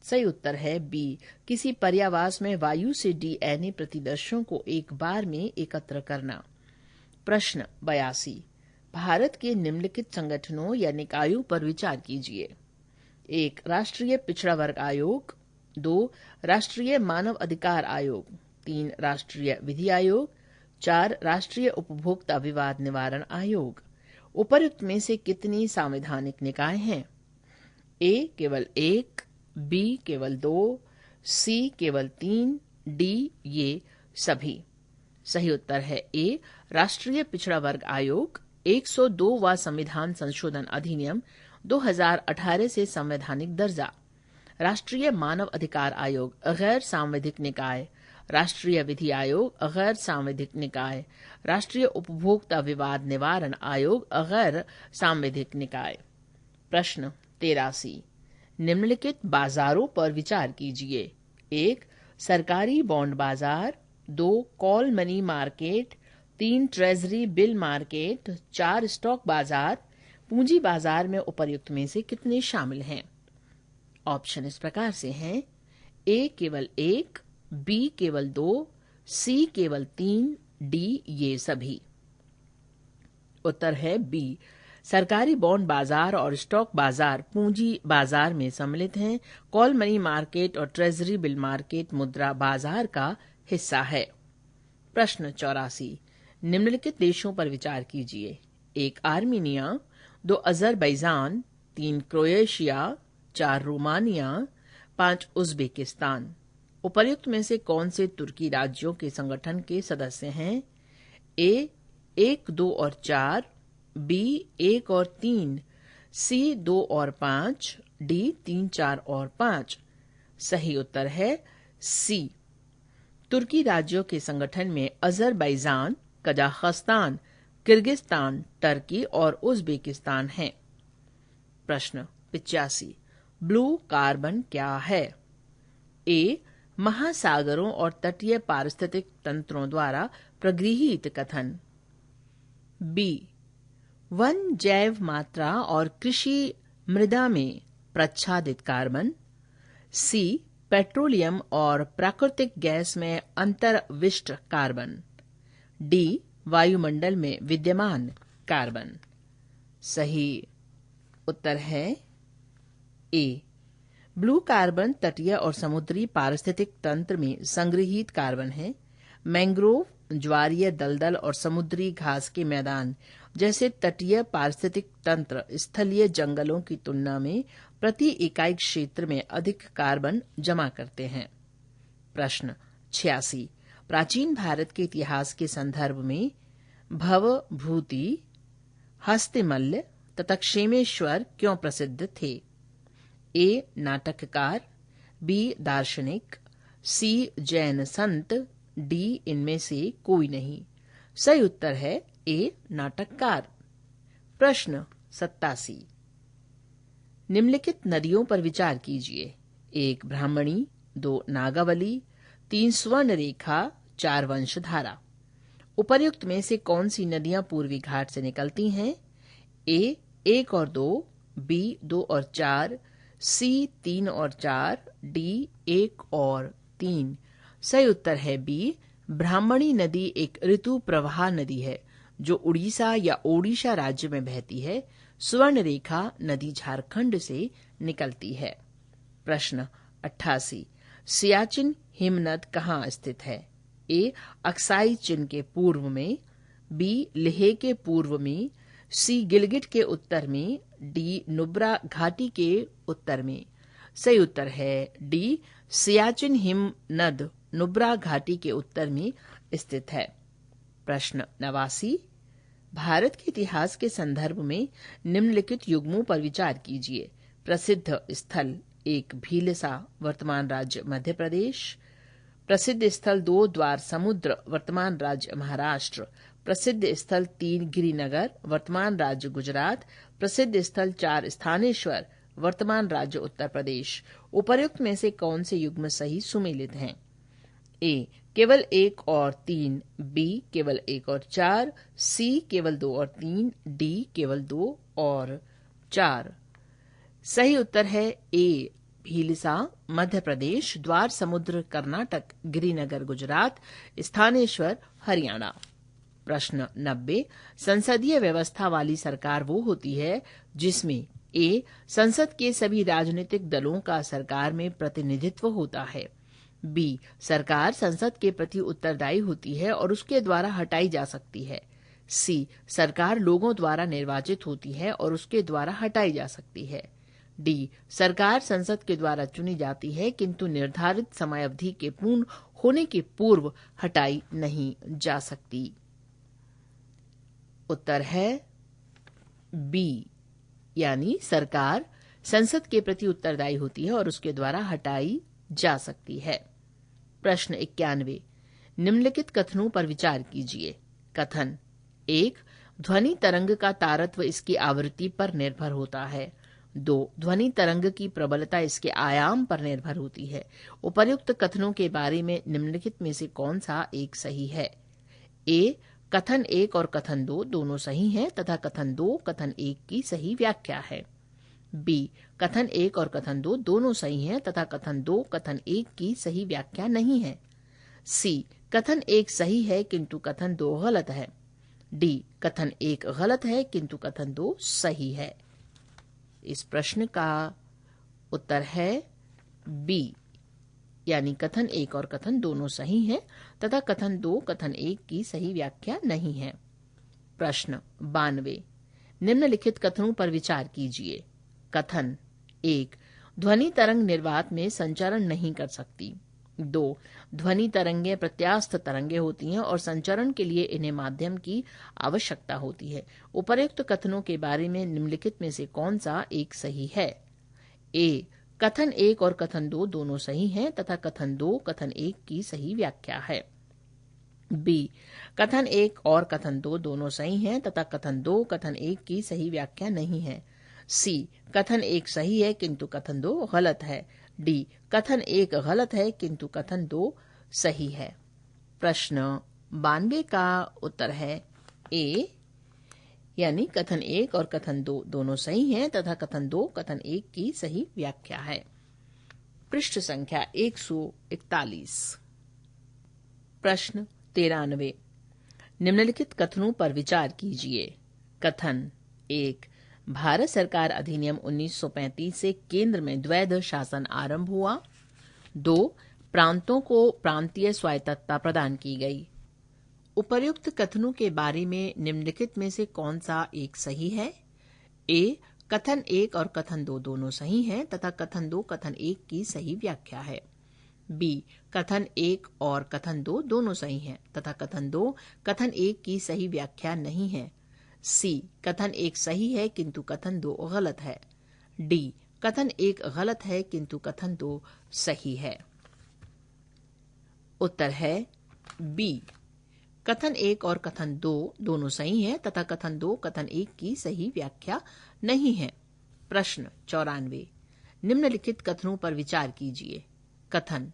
A: सही उत्तर है बी किसी पर्यावास में वायु से डीएनए प्रतिदर्शों को एक बार में एकत्र करना। प्रश्न 82 भारत के निम्नलिखित संगठनों या निकायों पर विचार कीजिए। 1 राष्ट्रीय पिछड़ा वर्ग आयोग, 2 राष्ट्रीय मानव अधिकार आयोग, 3 राष्ट्रीय विधि आयोग, 4 राष्ट्रीय उपभोक्ता विवाद निवारण आयोग। उपर्युक्त में से कितनी संवैधानिक निकाय हैं? ए केवल 1, बी केवल 2, सी केवल 3, डी ये सभी। सही उत्तर है ए राष्ट्रीय पिछड़ा वर्ग आयोग 102वां संविधान संशोधन अधिनियम 2018 से संवैधानिक दर्जा। राष्ट्रीय मानव अधिकार आयोग गैर सांवैधिक निकाय, राष्ट्रीय विधि आयोग गैर सांवैधिक निकाय, राष्ट्रीय उपभोक्ता विवाद निवारण आयोग गैर सांवैधिक निकाय। प्रश्न 83 निम्नलिखित बाजारों पर विचार कीजिए। 1 सरकारी बॉन्ड बाजार, 2 call money market, 3 treasury bill market, 4 stock बाजार। पूंजी बाजार में उपर्युक्त में से कितने शामिल हैं? ऑप्शन इस प्रकार से हैं। ए केवल 1, बी केवल 2, सी केवल 3, डी ये सभी। उत्तर है बी सरकारी बॉन्ड बाजार और स्टॉक बाजार पूंजी बाजार में सम्मिलित हैं। कॉल मनी मार्केट और ट्रेजरी बिल मार्केट मुद्रा बाजार का हिस्सा है। प्रश्न 84 निम्नलिखित देशों पर विचार कीजिए। 1 Armenia, 2 Azerbaijan, 3 Croatia, 4 Romania, 5 Uzbekistan. उपर्युक्त में से कौन से तुर्की राज्यों के संगठन के सदस्य हैं? ए 1, 2 और 4, बी 1 और 3, सी 2 और 5, डी 3, 4 और 5। सही उत्तर है सी तुर्की राज्यों के संगठन में अजरबैजान, कजाखस्तान, किर्गिस्तान, टर्की और उज्बेकिस्तान हैं। प्रश्न 85 ब्लू कार्बन क्या है? ए महासागरों और तटीय पारिस्थितिक तंत्रों द्वारा प्रगृहीत कथन, बी वन जैव मात्रा और कृषि मृदा में प्रच्छादित कार्बन, सी पेट्रोलियम और प्राकृतिक गैस में अंतर्विष्ट कार्बन, डी वायुमंडल में विद्यमान कार्बन। सही उत्तर है ए ब्लू कार्बन तटीय और समुद्री पारिस्थितिक तंत्र में संग्रहीत कार्बन है। मैंग्रोव, ज्वारीय दलदल और समुद्री घास के मैदान जैसे तटीय पारिस्थितिक तंत्र स्थलीय जंगलों की तुलना में प्रति इकाई क्षेत्र में अधिक कार्बन जमा करते हैं। प्रश्न 86 प्राचीन भारत के इतिहास के संदर्भ में भवभूति, हस्तिमल्य तथा क्षेमेश्वर क्यों प्रसिद्ध थे? ए नाटककार, बी दार्शनिक, सी जैन संत, डी इनमें से कोई नहीं। सही उत्तर है ए नाटककार। प्रश्न 87 निम्नलिखित नदियों पर विचार कीजिए। 1 ब्राह्मणी, 2 नागावली, 3 स्वर्णरेखा, 4 वंशधारा। उपर्युक्त में से कौन सी नदियां पूर्वी घाट से निकलती हैं? ए 1 और 2, बी 2 और 4, सी 3 और 4, डी 1 और 3। सही उत्तर है बी ब्राह्मणी नदी एक ऋतु प्रवाह नदी है जो उड़ीसा या ओडिशा राज्य में बहती है। स्वर्णरेखा नदी झारखंड से निकलती है। प्रश्न 88 सियाचिन हिमनद कहाँ स्थित है? ए अक्साई चीन के पूर्व में, बी लेह के पूर्व में, सी गिलगिट के उत्तर में, डी नुब्रा घाटी के उत्तर में। सही उत्तर है डी सियाचिन हिमनद नुब्रा घाटी के उत्तर में स्थित है। प्रश्न 89, भारत के इतिहास के संदर्भ में निम्नलिखित युग्मों पर विचार कीजिए। प्रसिद्ध स्थल 1 भीलसा वर्तमान राज्य मध्य प्रदेश, प्रसिद्ध स्थल 2 द्वार समुद्र वर्तमान राज्य महाराष्ट्र, प्रसिद्ध स्थल 3 गिरिनगर वर्तमान राज्य गुजरात, प्रसिद्ध स्थल 4 स्थानेश्वर वर्तमान राज्य उत्तर प्रदेश। उपर्युक्त में से कौन से युग्म सही सुमेलित हैं? ए केवल 1 और 3, बी केवल 1 और 4, सी केवल 2 और 3, डी केवल 2 और 4। सही उत्तर है ए भीलसा मध्य प्रदेश, द्वार समुद्र कर्नाटक, गिरिनगर गुजरात, स्थानेश्वर हरियाणा। प्रश्न 90, संसदीय व्यवस्था वाली सरकार वो होती है जिसमें ए संसद के सभी राजनीतिक दलों का सरकार में प्रतिनिधित्व होता है, बी सरकार संसद के प्रति उत्तरदायी होती है और उसके द्वारा हटाई जा सकती है, सी सरकार लोगों द्वारा निर्वाचित होती है और उसके द्वारा हटाई जा सकती है, डी सरकार संसद के द्वारा चुनी जाती है किंतु निर्धारित समयावधि के पूर्ण होने के पूर्व हटाई नहीं जा सकती। उत्तर है बी, यानी सरकार संसद के प्रति उत्तरदायी होती है और उसके द्वारा हटाई जा सकती है। प्रश्न 91, निम्नलिखित कथनों पर विचार कीजिए। कथन 1, ध्वनि तरंग का तारत्व इसकी आवृत्ति पर निर्भर होता है। 2, ध्वनि तरंग की प्रबलता इसके आयाम पर निर्भर होती है। उपर्युक्त कथनों के बारे में निम्नलिखित में से कौन सा एक सही है? ए कथन 1 और कथन 2 दोनों सही हैं तथा कथन 2 कथन 1 की सही व्याख्या है। बी कथन 1 और कथन 2 दोनों सही हैं तथा कथन 2 कथन 1 की सही व्याख्या नहीं है। सी कथन 1 सही है किंतु कथन 2 गलत है। डी कथन 1 गलत है किंतु कथन 2 सही है। इस प्रश्न का उत्तर है बी, यानी कथन 1 और कथन दोनों सही हैं तथा कथन 2 कथन 1 की सही व्याख्या नहीं है। प्रश्न 92, निम्नलिखित कथनों पर विचार कीजिए। कथन 1, ध्वनि तरंग निर्वात में संचरण नहीं कर सकती। 2, ध्वनि तरंगें प्रत्यास्थ तरंगें होती हैं और संचरण के लिए इन्हें माध्यम की आवश्यकता होती है। उपर्युक्त कथनों के बारे में निम्नलिखित में से कौन सा एक सही है? ए कथन 1 और कथन 2 दोनों सही हैं तथा कथन 2 कथन 1 की सही व्याख्या है। बी कथन 1 और कथन 2 दोनों सही हैं तथा कथन 2 कथन 1 की सही व्याख्या नहीं है। सी कथन 1 सही है किंतु कथन 2 गलत है। डी कथन 1 गलत है किंतु कथन 2 सही है। प्रश्न 92 का उत्तर है ए, यानी कथन 1 और कथन 2 दोनों सही हैं तथा कथन 2 कथन 1 की सही व्याख्या है। पृष्ठ संख्या 141। प्रश्न 93, निम्नलिखित कथनों पर विचार कीजिए। कथन 1, भारत सरकार अधिनियम 1935 से केंद्र में द्वैध शासन आरंभ हुआ। 2, प्रांतों को प्रांतीय स्वायत्तता प्रदान की गई। उपर्युक्त कथनों के बारे में निम्नलिखित में से कौन सा एक सही है? ए कथन 1 और कथन 2 दोनों सही हैं तथा कथन 2 कथन 1 की सही व्याख्या है। बी कथन 1 और कथन 2 दोनों सही हैं तथा कथन 2 कथन 1 की सही व्याख्या नहीं है। सी कथन 1 सही है किंतु कथन 2 गलत है। डी कथन 1 गलत है किंतु कथन 2 सही है। उत्तर है बी, कथन 1 और कथन 2 दोनों सही हैं तथा कथन 2 कथन 1 की सही व्याख्या नहीं है। प्रश्न 94, निम्नलिखित कथनों पर विचार कीजिए। कथन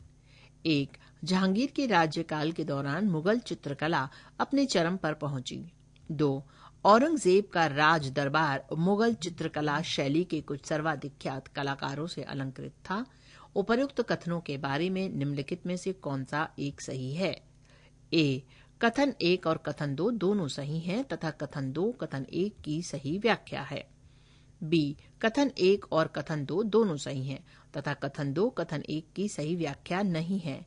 A: 1, जहांगीर के राज्यकाल के दौरान मुगल चित्रकला अपने चरम पर पहुंची। 2, औरंगजेब का राज दरबार मुगल चित्रकला शैली के कुछ सर्वाधिख्यात कलाकारों से अलंकृत था। उपर्युक्त कथनों के बारे में निम्नलिखित में से कौन सा एक सही है? ए कथन 1 और कथन 2 दोनों सही हैं तथा कथन 2 कथन 1 की सही व्याख्या है। बी कथन 1 और कथन 2 दोनों सही हैं तथा कथन 2 कथन 1 की सही व्याख्या नहीं है।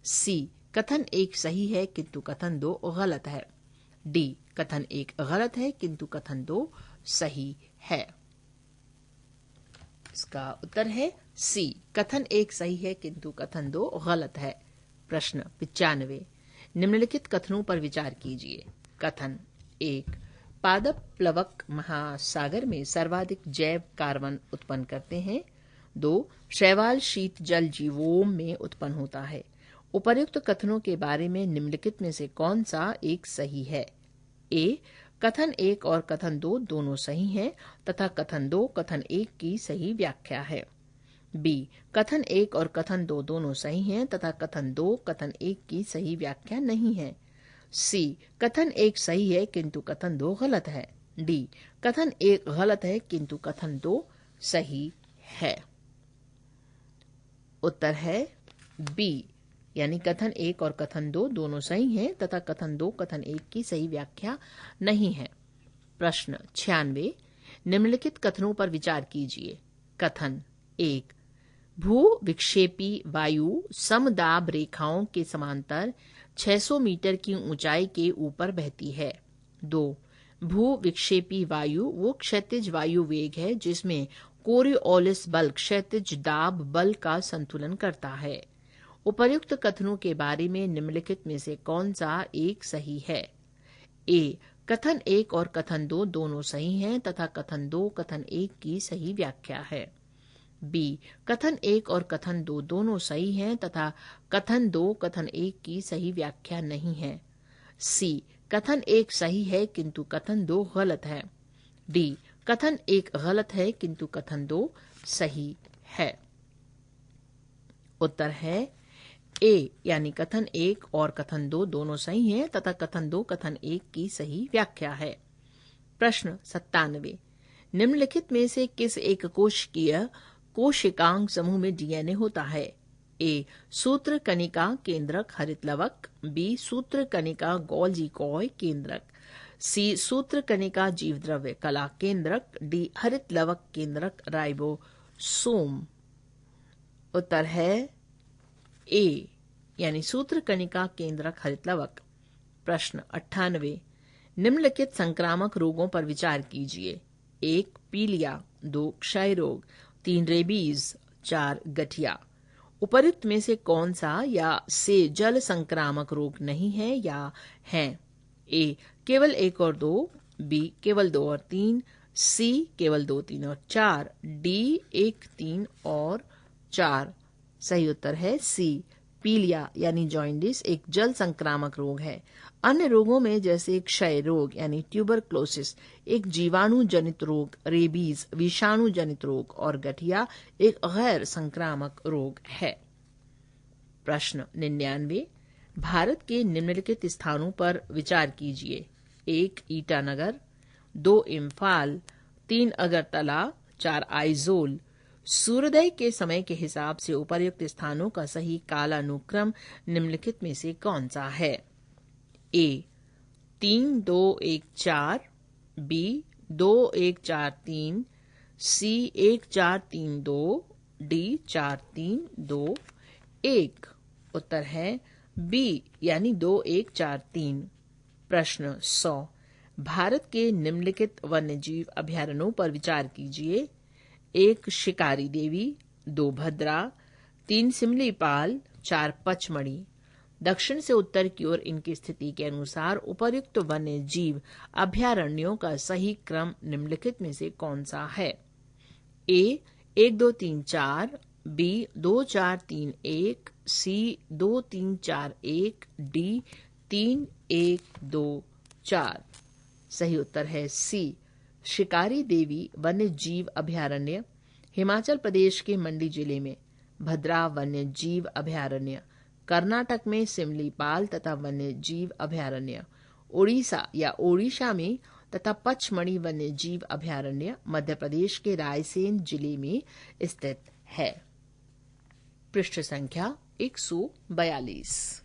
A: सी कथन 1 सही है किंतु कथन 2 गलत है। डी कथन 1 गलत है किंतु कथन 2 सही है। इसका उत्तर है सी, कथन 1 सही है किंतु कथन 2 गलत है। प्रश्न 95, निम्नलिखित कथनों पर विचार कीजिए। कथन 1, पादप प्लवक महासागर में सर्वाधिक जैव कार्बन उत्पन्न करते हैं। 2, शैवाल शीत जल जीवों में उत्पन्न होता है। उपर्युक्त कथनों के बारे में निम्नलिखित में से कौन सा एक सही है? ए, कथन 1 और कथन 2 दोनों सही हैं तथा कथन 2 कथन 1 की सही व्याख्या है। बी, कथन 1 और कथन 2 दोनों सही हैं तथा कथन 2 कथन 1 की सही व्याख्या नहीं है। सी, कथन 1 सही है किंतु कथन 2 गलत है। डी, कथन 1 गलत है किंतु कथन 2 सही है। उत्तर है बी, यानी कथन 1 और कथन 2 दोनों सही हैं तथा कथन 2 कथन 1 की सही व्याख्या नहीं है। प्रश्न 96, निम्नलिखित कथनों पर विचार कीजिए। कथन 1, भू विक्षेपी वायु समदाब रेखाओं के समांतर 600 मीटर की ऊंचाई के ऊपर बहती है। 2, भू विक्षेपी वायु वो क्षैतिज वायु वेग है जिसमें कोरियोलिस बल क्षैतिज दाब बल का संतुलन करता है। उपर्युक्त कथनों के बारे में निम्नलिखित में से कौन सा एक सही है? ए, कथन 1 और कथन 2 दोनों सही हैं तथा कथन 2 कथन 1 की सही व्याख्या है। बी, कथन 1 और कथन 2 दोनों सही हैं तथा कथन 2 कथन 1 की सही व्याख्या नहीं है। सी, कथन 1 सही है किंतु कथन 2 गलत है। डी, कथन 1 गलत है किंतु कथन 2 सही है। उत्तर है ए, यानी कथन 1 और कथन 2 दोनों सही हैं तथा कथन 2 कथन 1 की सही व्याख्या है। प्रश्न 97, निम्नलिखित में से किस एक कोशिकीय कोशिकांग समूह में डीएनए होता है? ए, सूत्र कनिका केंद्रक हरित लवक। बी, सूत्र कनिका गोल्जी कॉय केंद्रक। सी, सूत्र कनिका जीवद्रव्य कला केंद्रक। डी, हरित लवक केंद्रक राइबोसोम। उत्तर है ए, यानी सूत्र कनिका केंद्रक हरित लवक। प्रश्न 98, निम्नलिखित संक्रामक रोगों पर विचार कीजिए। 1, पीलिया। 2, क्षय रोग। 3, रेबीज। 4, गठिया। उपर्युक्त में से कौन सा या से जल संक्रामक रोग नहीं है या है? ए, केवल 1 और 2। बी, केवल 2 और 3। सी, केवल 2, 3 और 4। डी, 1, 3 और 4। सही उत्तर है सी, पीलिया यानी जॉइंडिस एक जल संक्रामक रोग है। अन्य रोगों में जैसे क्षय रोग यानी ट्यूबरक्लोसिस एक जीवाणु जनित रोग, रेबीज विषाणु जनित रोग और गठिया एक गैर संक्रामक रोग है। प्रश्न 99, भारत के निम्नलिखित स्थानों पर विचार कीजिए। 1, ईटानगर। 2, इम्फाल। 3, अगरतला। 4, आइजोल। सूर्योदय के समय के हिसाब से उपर्युक्त स्थानों का सही कालानुक्रम निम्नलिखित में से कौन सा है? ए, 3, 2, 1, 4। बी, 2, 1, 4, 3। सी, 1, 4, 3, 2। डी, 4, 3, 2, 1। उत्तर है बी, यानी 2, 1, 4, 3। प्रश्न 100, भारत के निम्नलिखित वन्यजीव अभयारण्यों पर विचार कीजिए। 1, शिकारी देवी। 2, भद्रा। 3, सिमलीपाल। 4, पचमढ़ी। दक्षिण से उत्तर की ओर इनकी स्थिति के अनुसार उपर्युक्त वन्य जीव अभयारण्यों का सही क्रम निम्नलिखित में से कौन सा है? ए, 1, 2, 3, 4। बी, 2, 4, 3, 1। सी, 2, 3, 4, 1। डी, 3, 1, 2, 4। सही उत्तर है सी, शिकारी देवी वन्य जीव अभयारण्य हिमाचल प्रदेश के मंडी जिले में, भद्रा वन्य जीव अभयारण्य कर्नाटक में सिमलीपाल तथा वन्य जीव अभयारण्य उड़ीसा या ओडिशा में तथा पचमढ़ी वन्य जीव अभयारण्य मध्य प्रदेश के रायसेन जिले में स्थित है। पृष्ठ संख्या 142।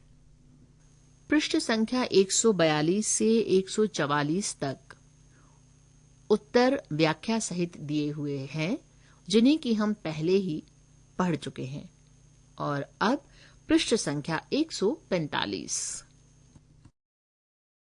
A: पृष्ठ संख्या 142 से 144 तक उत्तर व्याख्या सहित दिए हुए हैं जिन्हें कि हम पहले ही पढ़ चुके हैं। और अब पृष्ठ संख्या 145।